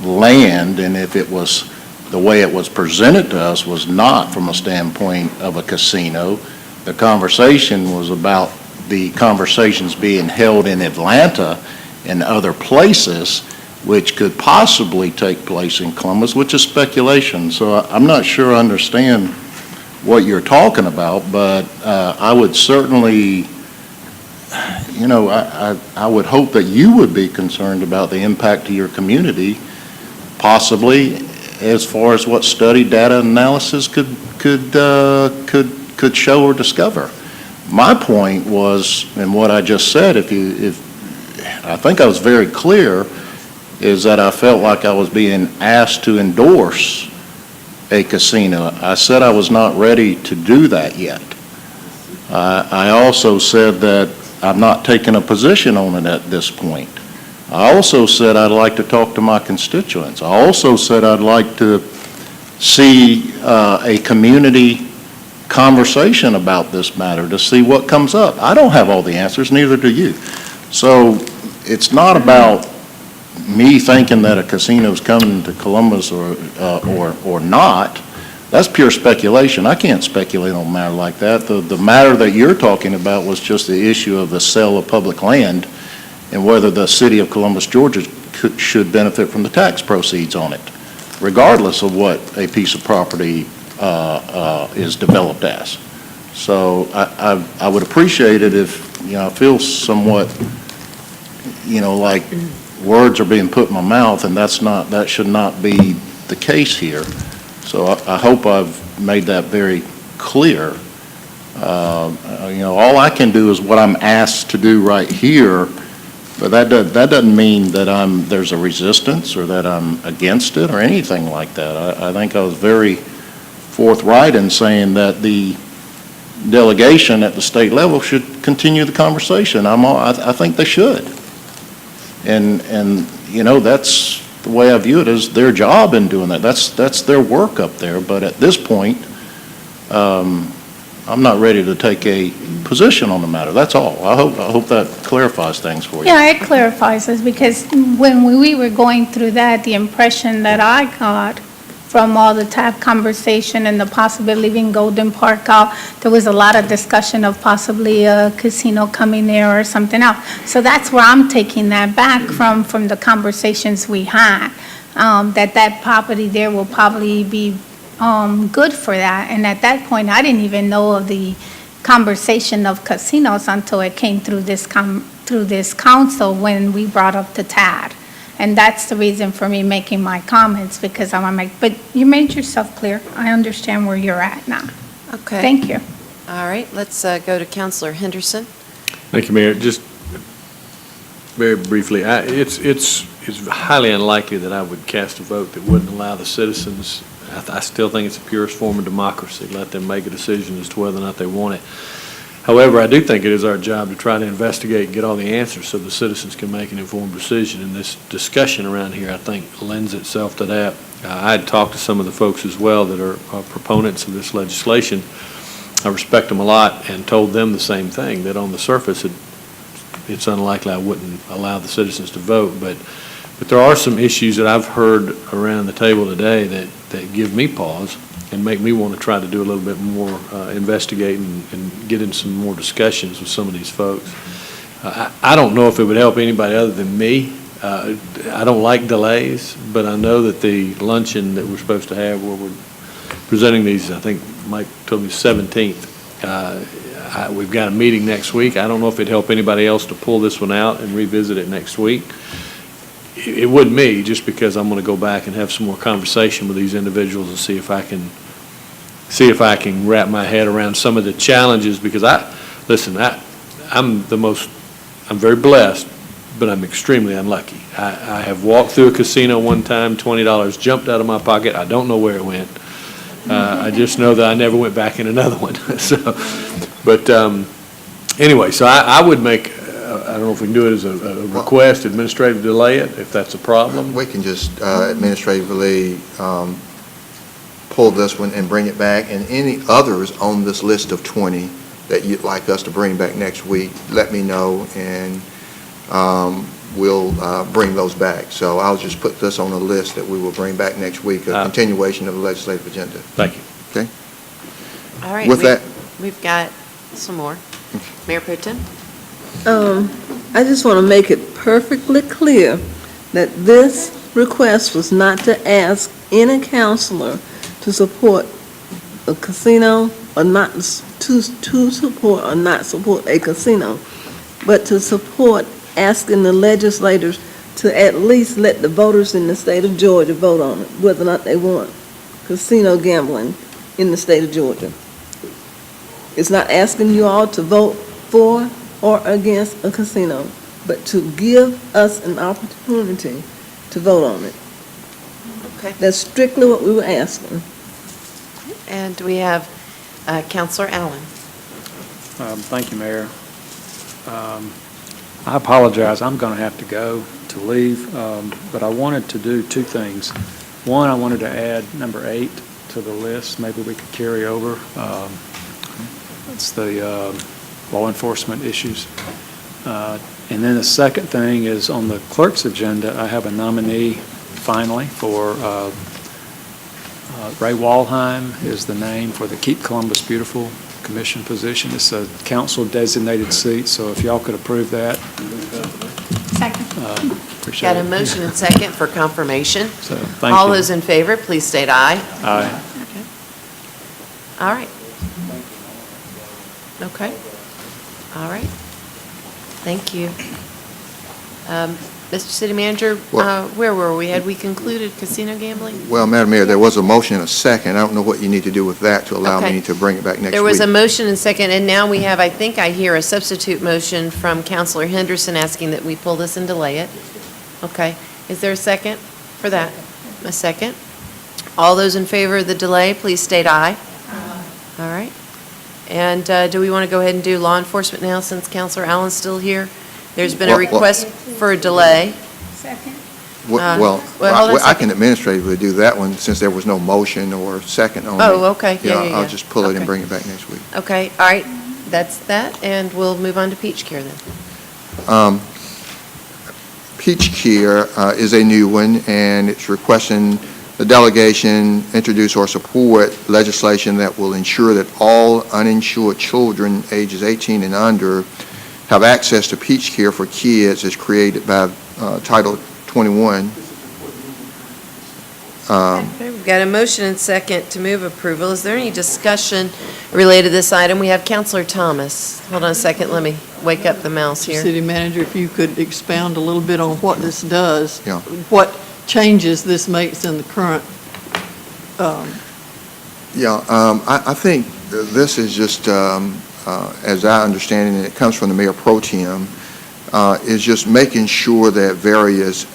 land, and if it was, the way it was presented to us was not from a standpoint of a casino, The conversation was about the conversations being held in Atlanta and other places, which could possibly take place in Columbus, which is speculation. So I'm not sure I understand what you're talking about, but I would certainly, you know, I would hope that you would be concerned about the impact to your community, possibly as far as what study data analysis could show or discover. My point was, and what I just said, if I think I was very clear, is that I felt like I was being asked to endorse a casino. I said I was not ready to do that yet. I also said that I'm not taking a position on it at this point. I also said I'd like to talk to my constituents. I also said I'd like to see a community conversation about this matter to see what comes up. I don't have all the answers, neither do you. So it's not about me thinking that a casino's coming to Columbus or not. That's pure speculation. I can't speculate on a matter like that. The matter that you're talking about was just the issue of the sale of public land and whether the city of Columbus, Georgia should benefit from the tax proceeds on it, regardless of what a piece of property is developed as. So I would appreciate it if, you know, I feel somewhat, you know, like words are being put in my mouth, and that should not be the case here. So I hope I've made that very clear. You know, all I can do is what I'm asked to do right here, but that doesn't mean that there's a resistance or that I'm against it or anything like that. I think I was very forthright in saying that the delegation at the state level should continue the conversation. I think they should. And you know, that's the way I view it, is their job in doing that. That's their work up there. But at this point, I'm not ready to take a position on the matter. That's all. I hope that clarifies things for you. Yeah, it clarifies us, because when we were going through that, the impression that I got from all the TAP conversation and the possibility of leaving Golden Park out, there was a lot of discussion of possibly a casino coming there or something else. So that's where I'm taking that back from the conversations we had, that property there will probably be good for that. And at that point, I didn't even know of the conversation of casinos until it came through this council when we brought up the TAD. And that's the reason for me making my comments, because I want to make, but you made yourself clear. I understand where you're at now. Okay. Thank you. All right, let's go to Councilor Henderson. Thank you, Mayor. Just very briefly, it's highly unlikely that I would cast a vote that wouldn't allow the citizens. I still think it's the purest form of democracy. Let them make a decision as to whether or not they want it. However, I do think it is our job to try to investigate and get all the answers so the citizens can make an informed decision. And this discussion around here, I think, lends itself to that. I had talked to some of the folks as well that are proponents of this legislation. I respect them a lot and told them the same thing, that on the surface it's unlikely I wouldn't allow the citizens to vote. But there are some issues that I've heard around the table today that give me pause and make me want to try to do a little bit more investigating and get in some more discussions with some of these folks. I don't know if it would help anybody other than me. I don't like delays, but I know that the luncheon that we're supposed to have where we're presenting these, I think Mike told me 17th, we've got a meeting next week. I don't know if it'd help anybody else to pull this one out and revisit it next week. It wouldn't me, just because I'm going to go back and have some more conversation with these individuals and see if I can wrap my head around some of the challenges, because I'm very blessed, but I'm extremely unlucky. I have walked through a casino one time, $20 jumped out of my pocket. I don't know where it went. I just know that I never went back in another one. Anyway, so I would make, I don't know if we can do it as a request, administrative delay it, if that's a problem. We can just administratively pull this one and bring it back, and any others on this list of 20 that you'd like us to bring back next week, let me know, and we'll bring those back. So I'll just put this on a list that we will bring back next week, a continuation of the legislative agenda. Thank you. Okay? All right. With that, We've got Some more. Mayor Pro Tem? I just want to make it perfectly clear that this request was not to ask any counselor to support a casino or not, to support or not support a casino, but to support asking the legislators to at least let the voters in the state of Georgia vote on it, whether or not they want casino gambling in the state of Georgia. It's not asking you all to vote for or against a casino, but to give us an opportunity to vote on it. Okay. That's strictly what we were asking. And we have Counselor Allen. Thank you, Mayor. I apologize, I'm going to have to leave, but I wanted to do two things. One, I wanted to add number 8 to the list. Maybe we could carry over. It's the law enforcement issues. And then the second thing is on the clerk's agenda, I have a nominee finally for Ray Walheim is the name for the Keep Columbus Beautiful Commission position. It's a council designated seat, so if y'all could approve that. Second. Appreciate Got a it. motion and second for confirmation. So, thank All you. those in favor, please state aye. Aye. All right. Okay. All right. Thank you. Mr. City Manager, where were we? Had we concluded casino gambling? Well, Madam Mayor, there was a motion and a second. I don't know what you need to do with that to allow Okay. me to bring it back next week. There was a motion and second, and now we have, I think I hear a substitute motion from Counselor Henderson asking that we pull this and delay it. Okay. Is there a second for that? A second? All those in favor of the delay, please state aye. All right. And do we want to go ahead and do law enforcement now since Counselor Allen's still here? There's been a Well, request for a delay. Second. Well, well, hold on a I can administratively do that one since there was no motion or second on it. Oh, okay. Yeah. I'll just pull it and Okay. bring it back next week. Okay, all right. That's that, and we'll move on to Peach Care then. Peach Care is a new one, and it's requesting the delegation introduce or support legislation that will ensure that all uninsured children ages 18 and under have access to Peach Care for Kids as created by Title 21. Okay, we've got a motion and second to move approval. Is there any discussion related to this item? We have Counselor Thomas. Hold on a second, let me wake up the mouse here. City Manager, if you could expound a little bit on what this does. Yeah. What changes this makes in the current, I think this is just, as I understand it, and it comes from the Mayor Pro Tem, is just making sure that various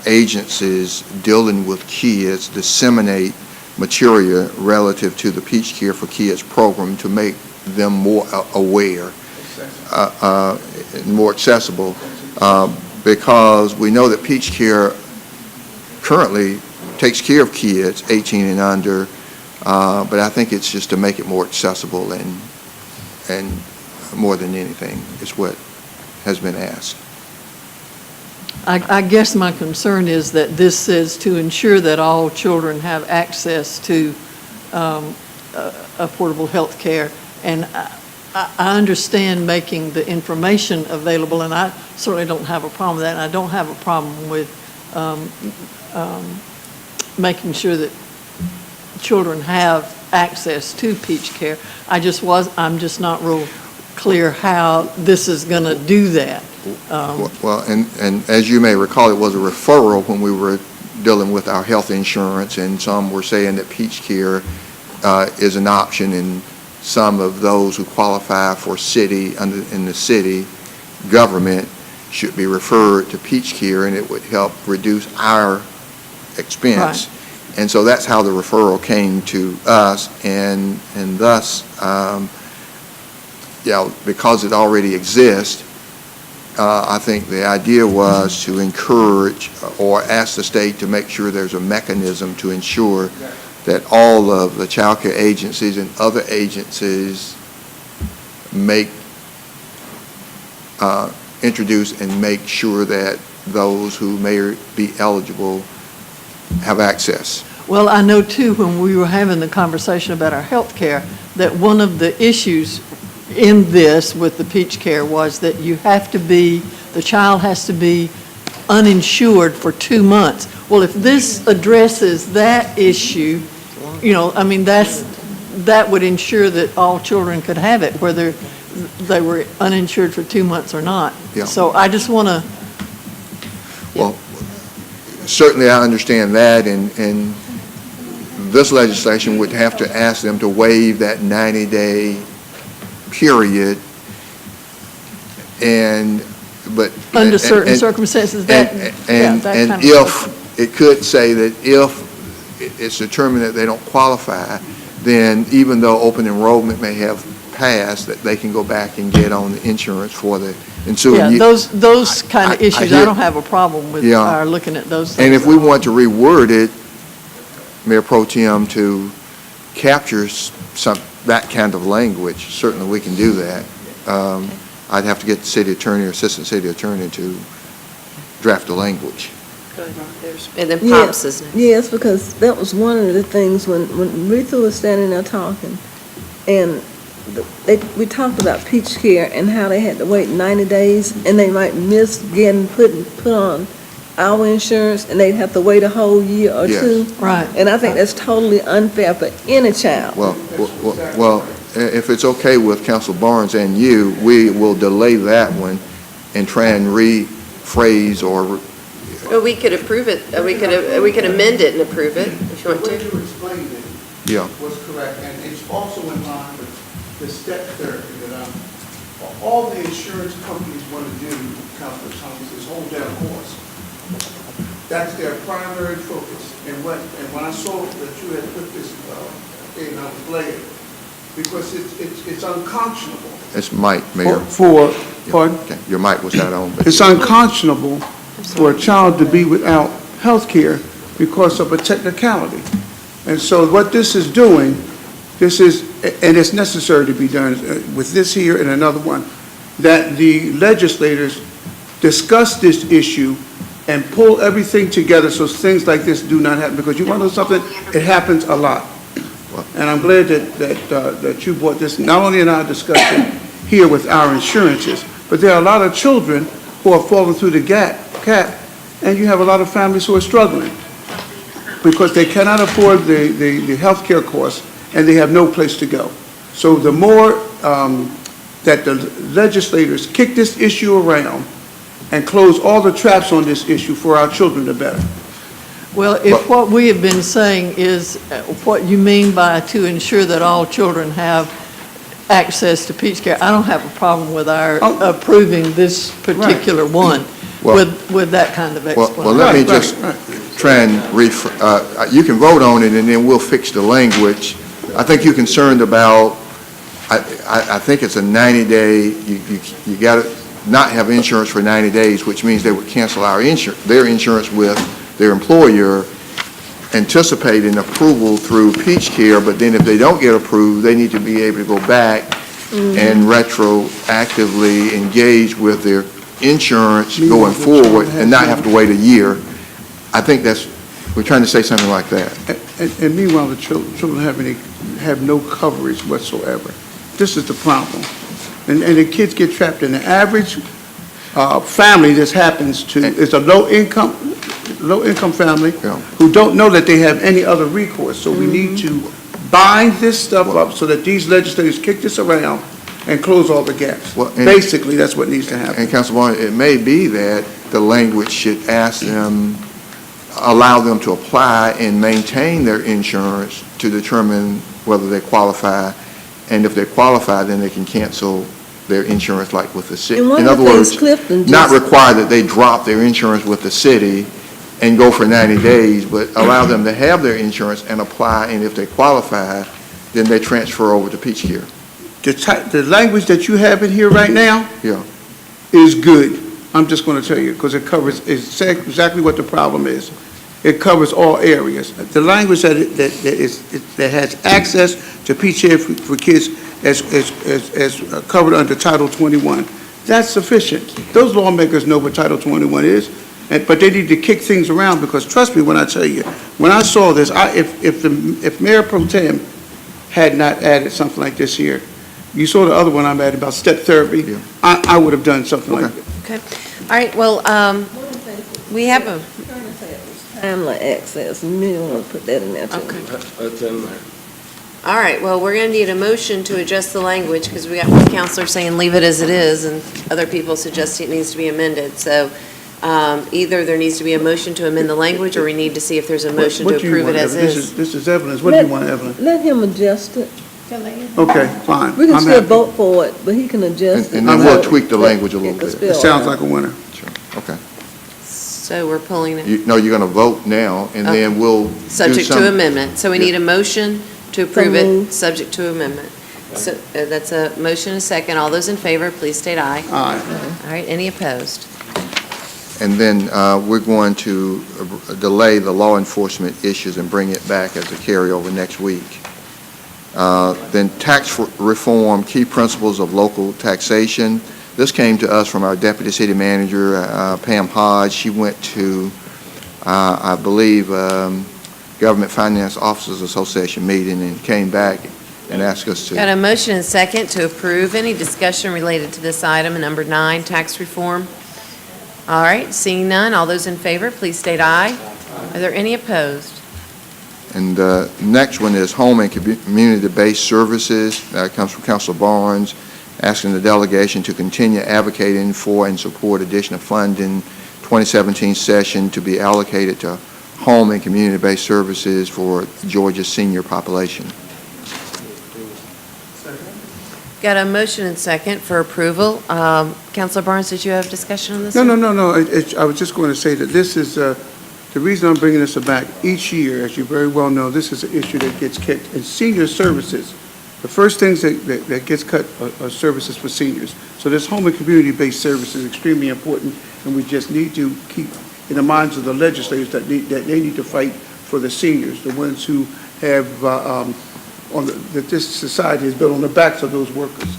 agencies dealing with kids disseminate material relative to the Peach Care for Kids program to make them more aware, more accessible, because we know that Peach Care currently takes care of kids 18 and under, but I think it's just to make it more accessible and more than anything is what has been asked. I guess my concern is that this says to ensure that all children have access to affordable health care. And I understand making the information available, and I certainly don't have a problem with that. And I don't have a problem with making sure that children have access to Peach Care. I'm just not real clear how this is going to do that. Well, and as you may recall, it was a referral when we were dealing with our health insurance, and some were saying that Peach Care is an option, and some of those who qualify for in the city government should be referred to Peach Care, and it would help reduce our expense. Right. And so that's how the referral came to us, and thus, because it already exists, I think the idea was to encourage or ask the state to make sure there's a mechanism to ensure that all of the child care agencies and other agencies introduce and make sure that those who may be eligible have access. Well, I know too, when we were having the conversation about our health care, that one of the issues in this with the Peach Care was that you have to be, the child has to be uninsured for 2 months. Well, if this addresses that issue, you know, I mean, that would ensure that all children could have it, whether they were uninsured for 2 months or not. Yeah. So I just want to, Well, certainly I understand that, and this legislation would have to ask them to waive that 90-day period, but. under certain circumstances, that, yeah, And that kind of. if, it could say that if it's determined that they don't qualify, then even though open enrollment may have passed, that they can go back and get on the insurance for the ensuing year. Yeah, those kind of I issues, hear- I don't have a problem with Yeah. our looking at those And things. if we want to reword it, Mayor Pro Tem, to capture that kind of language, certainly we can do that. I'd have to get the city attorney or assistant city attorney to draft the language. And then Yeah. Pops is next. Yes, because that was one of the things when Retha was standing there talking, and we talked about Peach Care and how they had to wait 90 days, and they might miss getting put on our insurance, and they'd have to wait a whole year or Yes. two. Right. And I think that's totally unfair for any child. Well, if it's okay with Council Barnes and you, we will delay that one and try and rephrase or, Well, we could approve it, we could amend it and approve it, if you want The way to. you explained it yeah. was correct, and it's also in line with the step therapy that all the insurance companies want to do, Councilor Thomas, is hold down a horse. That's their primary focus. And when I saw that you had put this in, I was glad, because it's unconscionable. It's Mike, Mayor. Pardon? Okay, your mic was not on, but. It's unconscionable for a child to be without health care because of a technicality. And so what this is doing, and it's necessary to be done with this here and another one, that the legislators discuss this issue and pull everything together so things like this do not happen. Because you want to know something? It happens a lot. And I'm glad that you brought this, not only in our discussion here with our insurances, but there are a lot of children who are falling through the gap, and you have a lot of families who are struggling because they cannot afford the health care costs, and they have no place to go. So the more that the legislators kick this issue around and close all the traps on this issue for our children, the better. Well, if what we have been saying is what you mean by to ensure that all children have access to Peach Care, I don't have a problem with our approving this particular one Well- with that kind of explanation. Well, let me just try and you can vote on it, and then we'll fix the language. I think you're concerned about, I think it's a 90-day, you got to not have insurance for 90 days, which means they would cancel their insurance with their employer, anticipating approval through Peach Care, but then if they don't get approved, they need to be able to go back and retroactively engage with their insurance going forward and not have to wait a year. I think we're trying to say something like that. And meanwhile, the children have no coverage whatsoever. This is the problem. And the kids get trapped in the average family. This happens to is a low-income family Yeah. who don't know that they have any other recourse. So we need to bind this stuff up so that these legislators kick this around and close all the gaps. Well, and- Basically, that's what needs to happen. And Council Barnes, it may be that the language should allow them to apply and maintain their insurance to determine whether they qualify. And if they qualify, then they can cancel their insurance like with the city. And one In of other the things words, Clifton not just, require that they drop their insurance with the city and go for 90 days, but allow them to have their insurance and apply, and if they qualify, then they transfer over to Peach Care. The language that you have in here right now Yeah. is good. I'm just going to tell you, because it covers exactly what the problem is. It covers all areas. The language that has access to Peach Care for kids as covered under Title 21, that's sufficient. Those lawmakers know what Title 21 is, but they need to kick things around, because trust me when I tell you, when I saw this, if Mayor Pro Tem had not added something like this here, You saw the other one I'm at about step therapy. Yeah. I would have done something like Okay. that. Okay. All right, well, we have a, Timely access, you may want to put that in there too. okay. That's in there. All right, well, we're going to need a motion to adjust the language, because we got one counselor saying leave it as it is, and other people suggesting it needs to be amended. So either there needs to be a motion to amend the language, or we need to see if there's a motion to What do you approve it want, as Evelyn? is. This is Evelyn's. What do you want, Evelyn? Let him adjust it. Okay, fine. We can I'm still happy. vote for it, but he can adjust it. And then we'll tweak the language a little bit. It sounds like a winner. Sure. Okay. So we're pulling it, No, you're going to vote now, and then we'll do subject to some- amendment. So we Yeah. need a motion to approve it, moved. subject to amendment. So that's a motion and a second. All those in favor, please state aye. Aye. All right, any opposed? And then we're going to delay the law enforcement issues and bring it back as a carryover next week. Then tax reform, key principles of local taxation. This came to us from our deputy city manager, Pam Hodge. She went to, I believe, Government Finance Officers Association meeting and came back and asked us Got to. a motion and second to approve. Any discussion related to this item, number 9, tax reform? All right, seeing none, all those in favor, please state aye. Are there any opposed? And the next one is home and community-based services. That comes from Councilor Barnes, asking the delegation to continue advocating for and support additional funding 2017 session to be allocated to home and community-based services for Georgia's senior population. Got a motion and second for approval. Councilor Barnes, did you have discussion on this? No, one? no. I was just going to say that this is, the reason I'm bringing this back each year, as you very well know, this is an issue that gets kicked. And senior services, the first things that gets cut are services for seniors. So this home and community-based service is extremely important, and we just need to keep in the minds of the legislators that they need to fight for the seniors, the ones who have, that this society is built on the backs of those workers.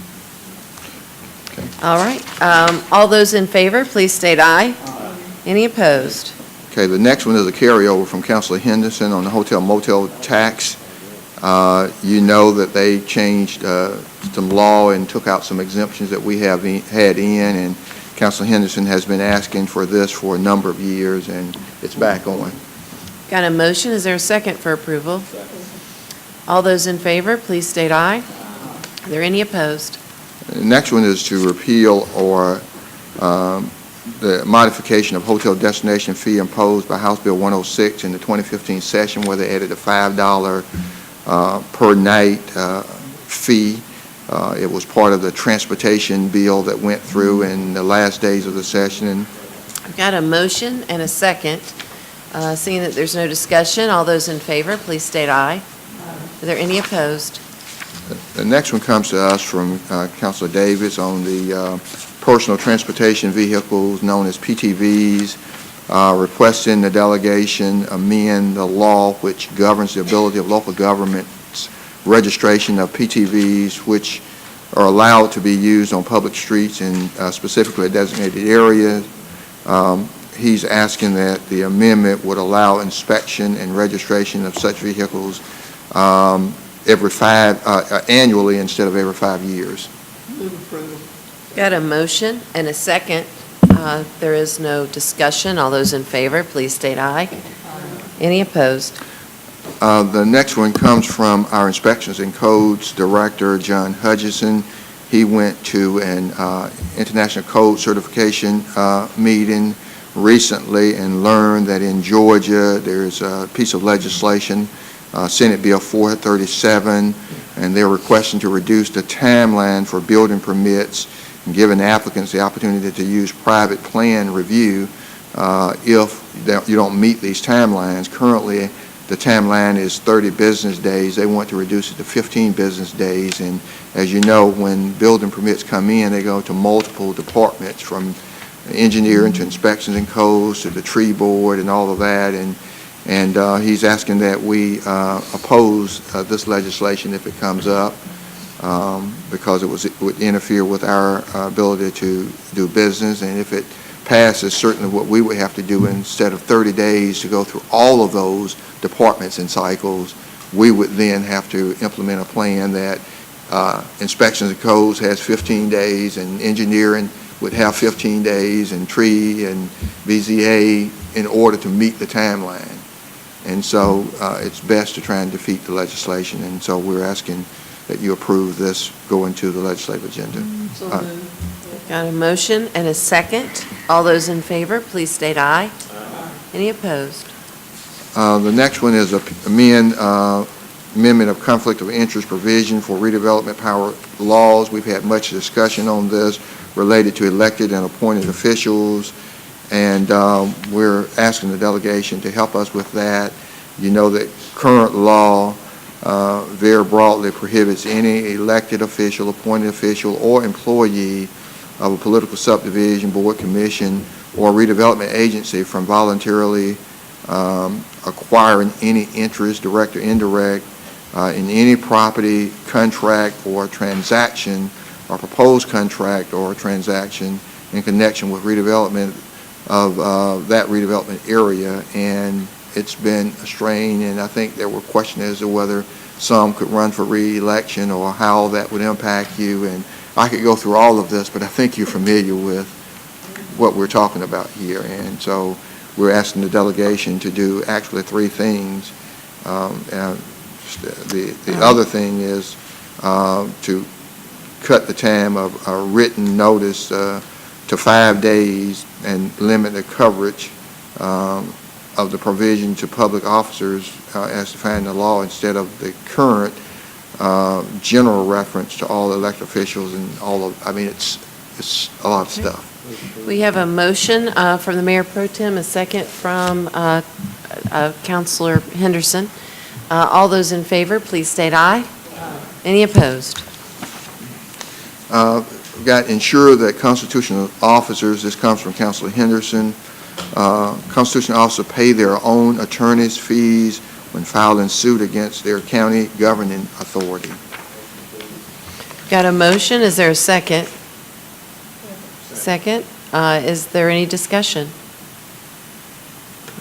All right, all those in favor, please state aye. Any opposed? Okay, the next one is a carryover from Councilor Henderson on the hotel motel tax. You know that they changed some law and took out some exemptions that we had in, and Councilor Henderson has been asking for this for a number of years, and it's back on. Got a motion, is there a second for approval? All those in favor, please state aye. Are there any opposed? The next one is to repeal or the modification of hotel destination fee imposed by House Bill 106 in the 2015 session, where they added a $5 per night fee. It was part of the transportation bill that went through in the last days of the session. And I've got a motion and a second. Seeing that there's no discussion, all those in favor, please state aye. Are there any opposed? the next one comes to us from Councilor Davis on the personal transportation vehicles known as PTVs, requesting the delegation amend the law which governs the ability of local governments' registration of PTVs, which are allowed to be used on public streets in specifically designated areas. He's asking that the amendment would allow inspection and registration of such vehicles annually instead of every 5 years. Got a motion and a second. There is no discussion. All those in favor, please state aye. Any opposed? The next one comes from our Inspections and Codes Director, John Hutchison. He went to an International Code Certification meeting recently and learned that in Georgia there's a piece of legislation, Senate Bill 437, and they're requesting to reduce the timeline for building permits and giving applicants the opportunity to use private plan review if you don't meet these timelines. Currently, the timeline is 30 business days. They want to reduce it to 15 business days. And as you know, when building permits come in, they go to multiple departments, from engineering to inspections and codes to the tree board and all of that. And he's asking that we oppose this legislation if it comes up, because it would interfere with our ability to do business. And if it passes, certainly what we would have to do, instead of 30 days to go through all of those departments and cycles, we would then have to implement a plan that Inspections and codes has 15 days, and engineering would have 15 days, and tree and BZA in order to meet the timeline. And so it's best to try and defeat the legislation, and so we're asking that you approve this going to the legislative agenda. Got a motion and a second. All those in favor, please state aye. Any opposed? The next one is amendment of conflict of interest provision for redevelopment power laws. We've had much discussion on this related to elected and appointed officials, and we're asking the delegation to help us with that. You know that current law very broadly prohibits any elected official, appointed official, or employee of a political subdivision, board, commission, or redevelopment agency from voluntarily acquiring any interest, direct or indirect, in any property, contract, or transaction, or proposed contract or transaction in connection with redevelopment of that redevelopment area. And it's been a strain, and I think there were questions as to whether some could run for re-election or how that would impact you. And I could go through all of this, but I think you're familiar with what we're talking about here. And so we're asking the delegation to do actually three things. And the other thing is to cut the time of a written notice to 5 days and limit the coverage of the provision to public officers as defined in the law instead of the current general reference to all elected officials and all of, I mean, it's a lot of stuff. We have a motion from the Mayor Pro Tem, a second from Councilor Henderson. All those in favor, please state aye. Any opposed? We've got ensure that constitutional officers, this comes from Councilor Henderson, constitutional officers pay their own attorney's fees when filing suit against their county governing authority. Got a motion, is there a second? Second. Is there any discussion?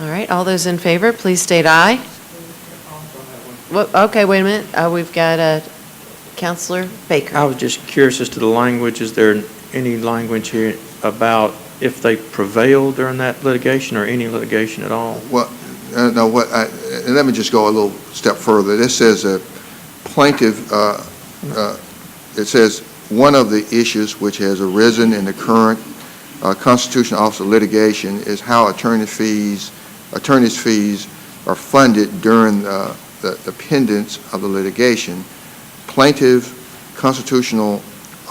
All right, all those in favor, please state aye. Well, okay, wait a minute. We've got Councilor Baker. I was just curious as to the language. Is there any language here about if they prevail during that litigation or any litigation at all? Well, no, let me just go a little step further. This says a plaintiff, it says one of the issues which has arisen in the current constitutional officer litigation is how attorney's fees are funded during the pendence of the litigation. Plaintiff constitutional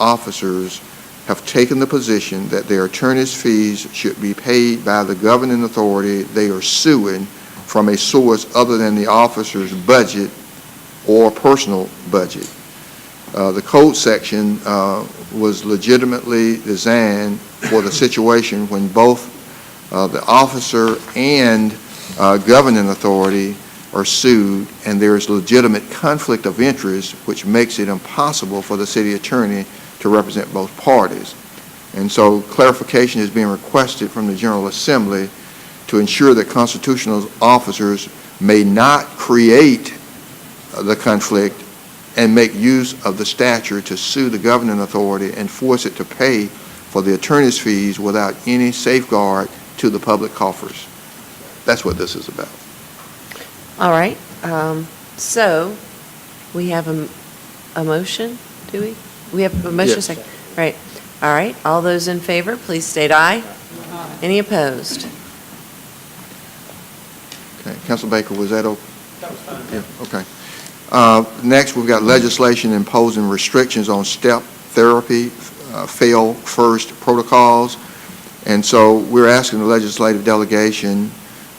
officers have taken the position that their attorney's fees should be paid by the governing authority they are suing from a source other than the officer's budget or personal budget. The code section was legitimately designed for the situation when both the officer and governing authority are sued, and there is legitimate conflict of interest, which makes it impossible for the city attorney to represent both parties. And so clarification is being requested from the General Assembly to ensure that constitutional officers may not create the conflict and make use of the statute to sue the governing authority and force it to pay for the attorney's fees without any safeguard to the public coffers. That's what this is about. All right, so we have a motion, do we? We have a motion, Yes. second. Right. All right, all those in favor, please state aye. Any opposed? Okay, Councilor Baker, was that okay? That was fine. Yeah, okay. Next, we've got legislation imposing restrictions on step therapy, fail first protocols. And so we're asking the legislative delegation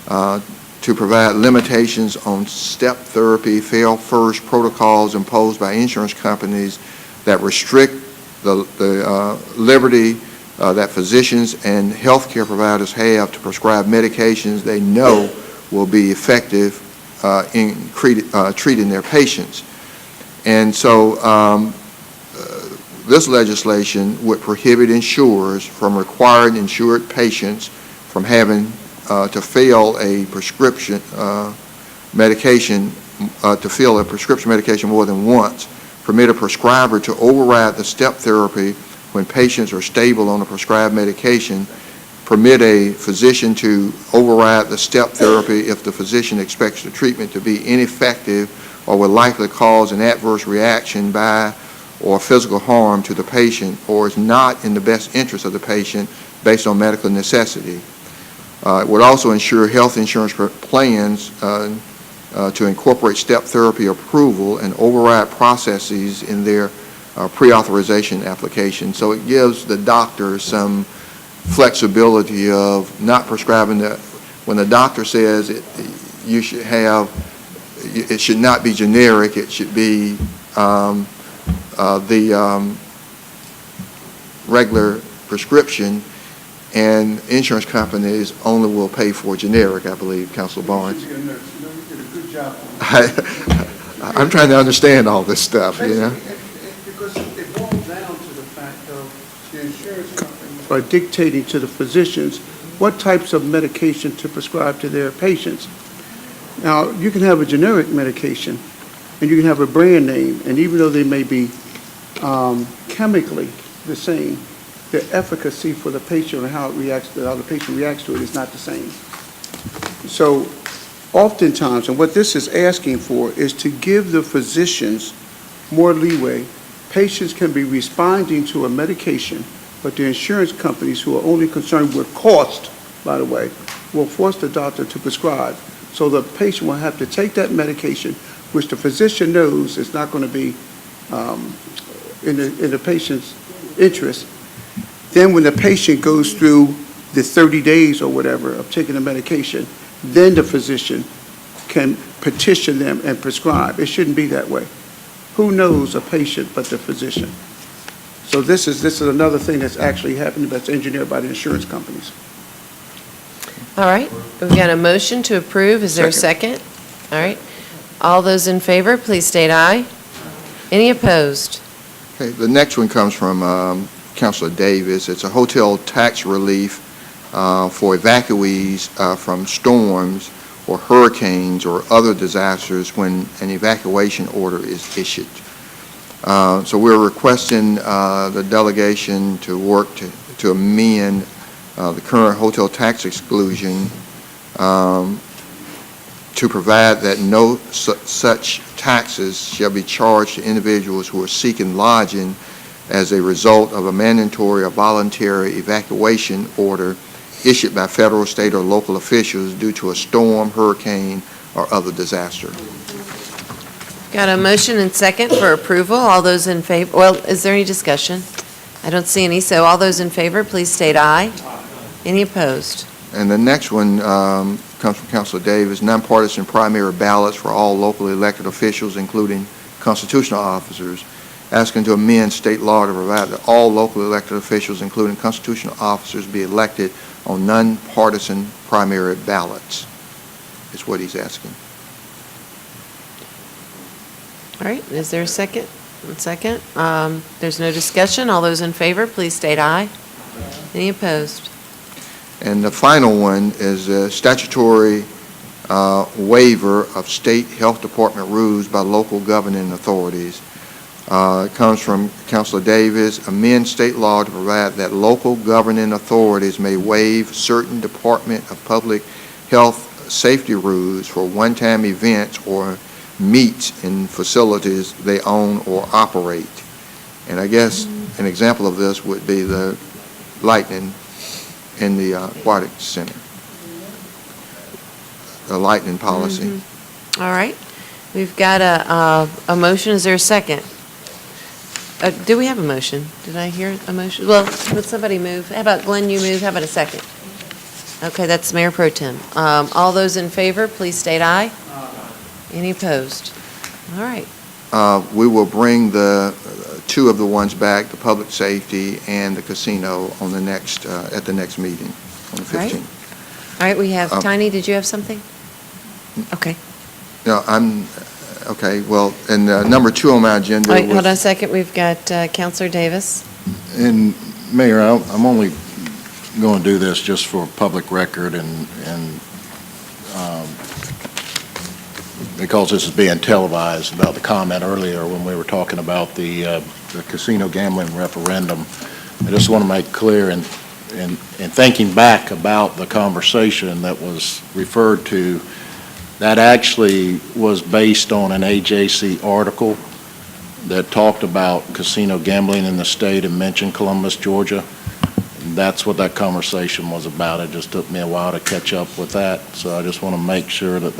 to provide limitations on step therapy, fail first protocols imposed by insurance companies that restrict the liberty that physicians and healthcare providers have to prescribe medications they know will be effective in treating their patients. And so this legislation would prohibit insurers from requiring insured patients from having to fail a prescription medication, to fill a prescription medication more than once permit a prescriber to override the step therapy when patients are stable on a prescribed medication, permit a physician to override the step therapy if the physician expects the treatment to be ineffective or will likely cause an adverse reaction by or physical harm to the patient, or is not in the best interest of the patient based on medical necessity. It would also ensure health insurance plans to incorporate step therapy approval and override processes in their pre-authorization application. So it gives the doctor some flexibility of not prescribing that. When the doctor says you should have, it should not be generic, it should be the regular prescription, and insurance companies only will pay for generic, I believe, Councilor Barnes. I'm trying to understand all this stuff, you know? Because it boils down to the fact of the insurance companies are dictating to the physicians what types of medication to prescribe to their patients. Now, you can have a generic medication, and you can have a brand name, and even though they may be chemically the same, the efficacy for the patient and how the patient reacts to it is not the same. So oftentimes, and what this is asking for is to give the physicians more leeway. Patients can be responding to a medication, but the insurance companies, who are only concerned with cost, by the way, will force the doctor to prescribe. So the patient will have to take that medication, which the physician knows is not going to be in the patient's interest. Then when the patient goes through the 30 days or whatever of taking the medication, then the physician can petition them and prescribe. It shouldn't be that way. Who knows a patient but the physician? So this is another thing that's actually happening that's engineered by the insurance companies. All right, we've got a motion to approve. Is there a second? All right. All those in favor, please state aye. Any opposed? Okay, the next one comes from Councilor Davis. It's a hotel tax relief for evacuees from storms or hurricanes or other disasters when an evacuation order is issued. So we're requesting the delegation to work to amend the current hotel tax exclusion to provide that no such taxes shall be charged to individuals who are seeking lodging as a result of a mandatory or voluntary evacuation order issued by federal, state, or local officials due to a storm, hurricane, or other disaster. Got a motion and second for approval. All those in favor, well, is there any discussion? I don't see any, so all those in favor, please state aye. Any opposed? And the next one comes from Councilor Davis, nonpartisan primary ballots for all locally elected officials, including constitutional officers, asking to amend state law to provide that all locally elected officials, including constitutional officers, be elected on nonpartisan primary ballots, is what he's asking. All right, is there a second? One second. There's no discussion. All those in favor, please state aye. Any opposed? And the final one is a statutory waiver of state health department rules by local governing authorities. It comes from Councilor Davis, amend state law to provide that local governing authorities may waive certain Department of Public Health safety rules for one-time events or meets in facilities they own or operate. And I guess an example of this would be the lightning in the aquatic center, the lightning policy. All right. We've got a motion. Is there a second? Do we have a motion? Did I hear a motion? Well, would somebody move? How about Glenn, you move? How about a second? Okay, that's Mayor Pro Tem. All those in favor, please state aye. Any opposed? All right. We will bring the two of the ones back, the public safety and the casino, on the next at the next meeting on the 15th. All right, we have, Tiny, did you have something? Okay. No, okay, well, and number 2 on my agenda All right, hold on a was, second. We've got Counselor Davis. And Mayor, I'm only going to do this just for public record and because this is being televised, about the comment earlier when we were talking about the casino gambling referendum. I just want to make clear, in thinking back about the conversation that was referred to, that actually was based on an AJC article that talked about casino gambling in the state and mentioned Columbus, Georgia. That's what that conversation was about. It just took me a while to catch up with that, so I just want to make sure that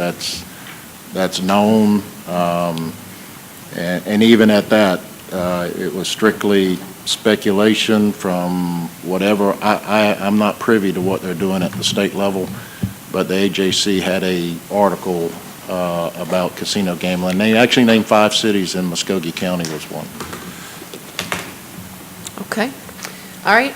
that's known. And even at that, it was strictly speculation from whatever. I'm not privy to what they're doing at the state level, but the AJC had a article about casino gambling. They actually named 5 cities, and Muskogee County was one. Okay. All right,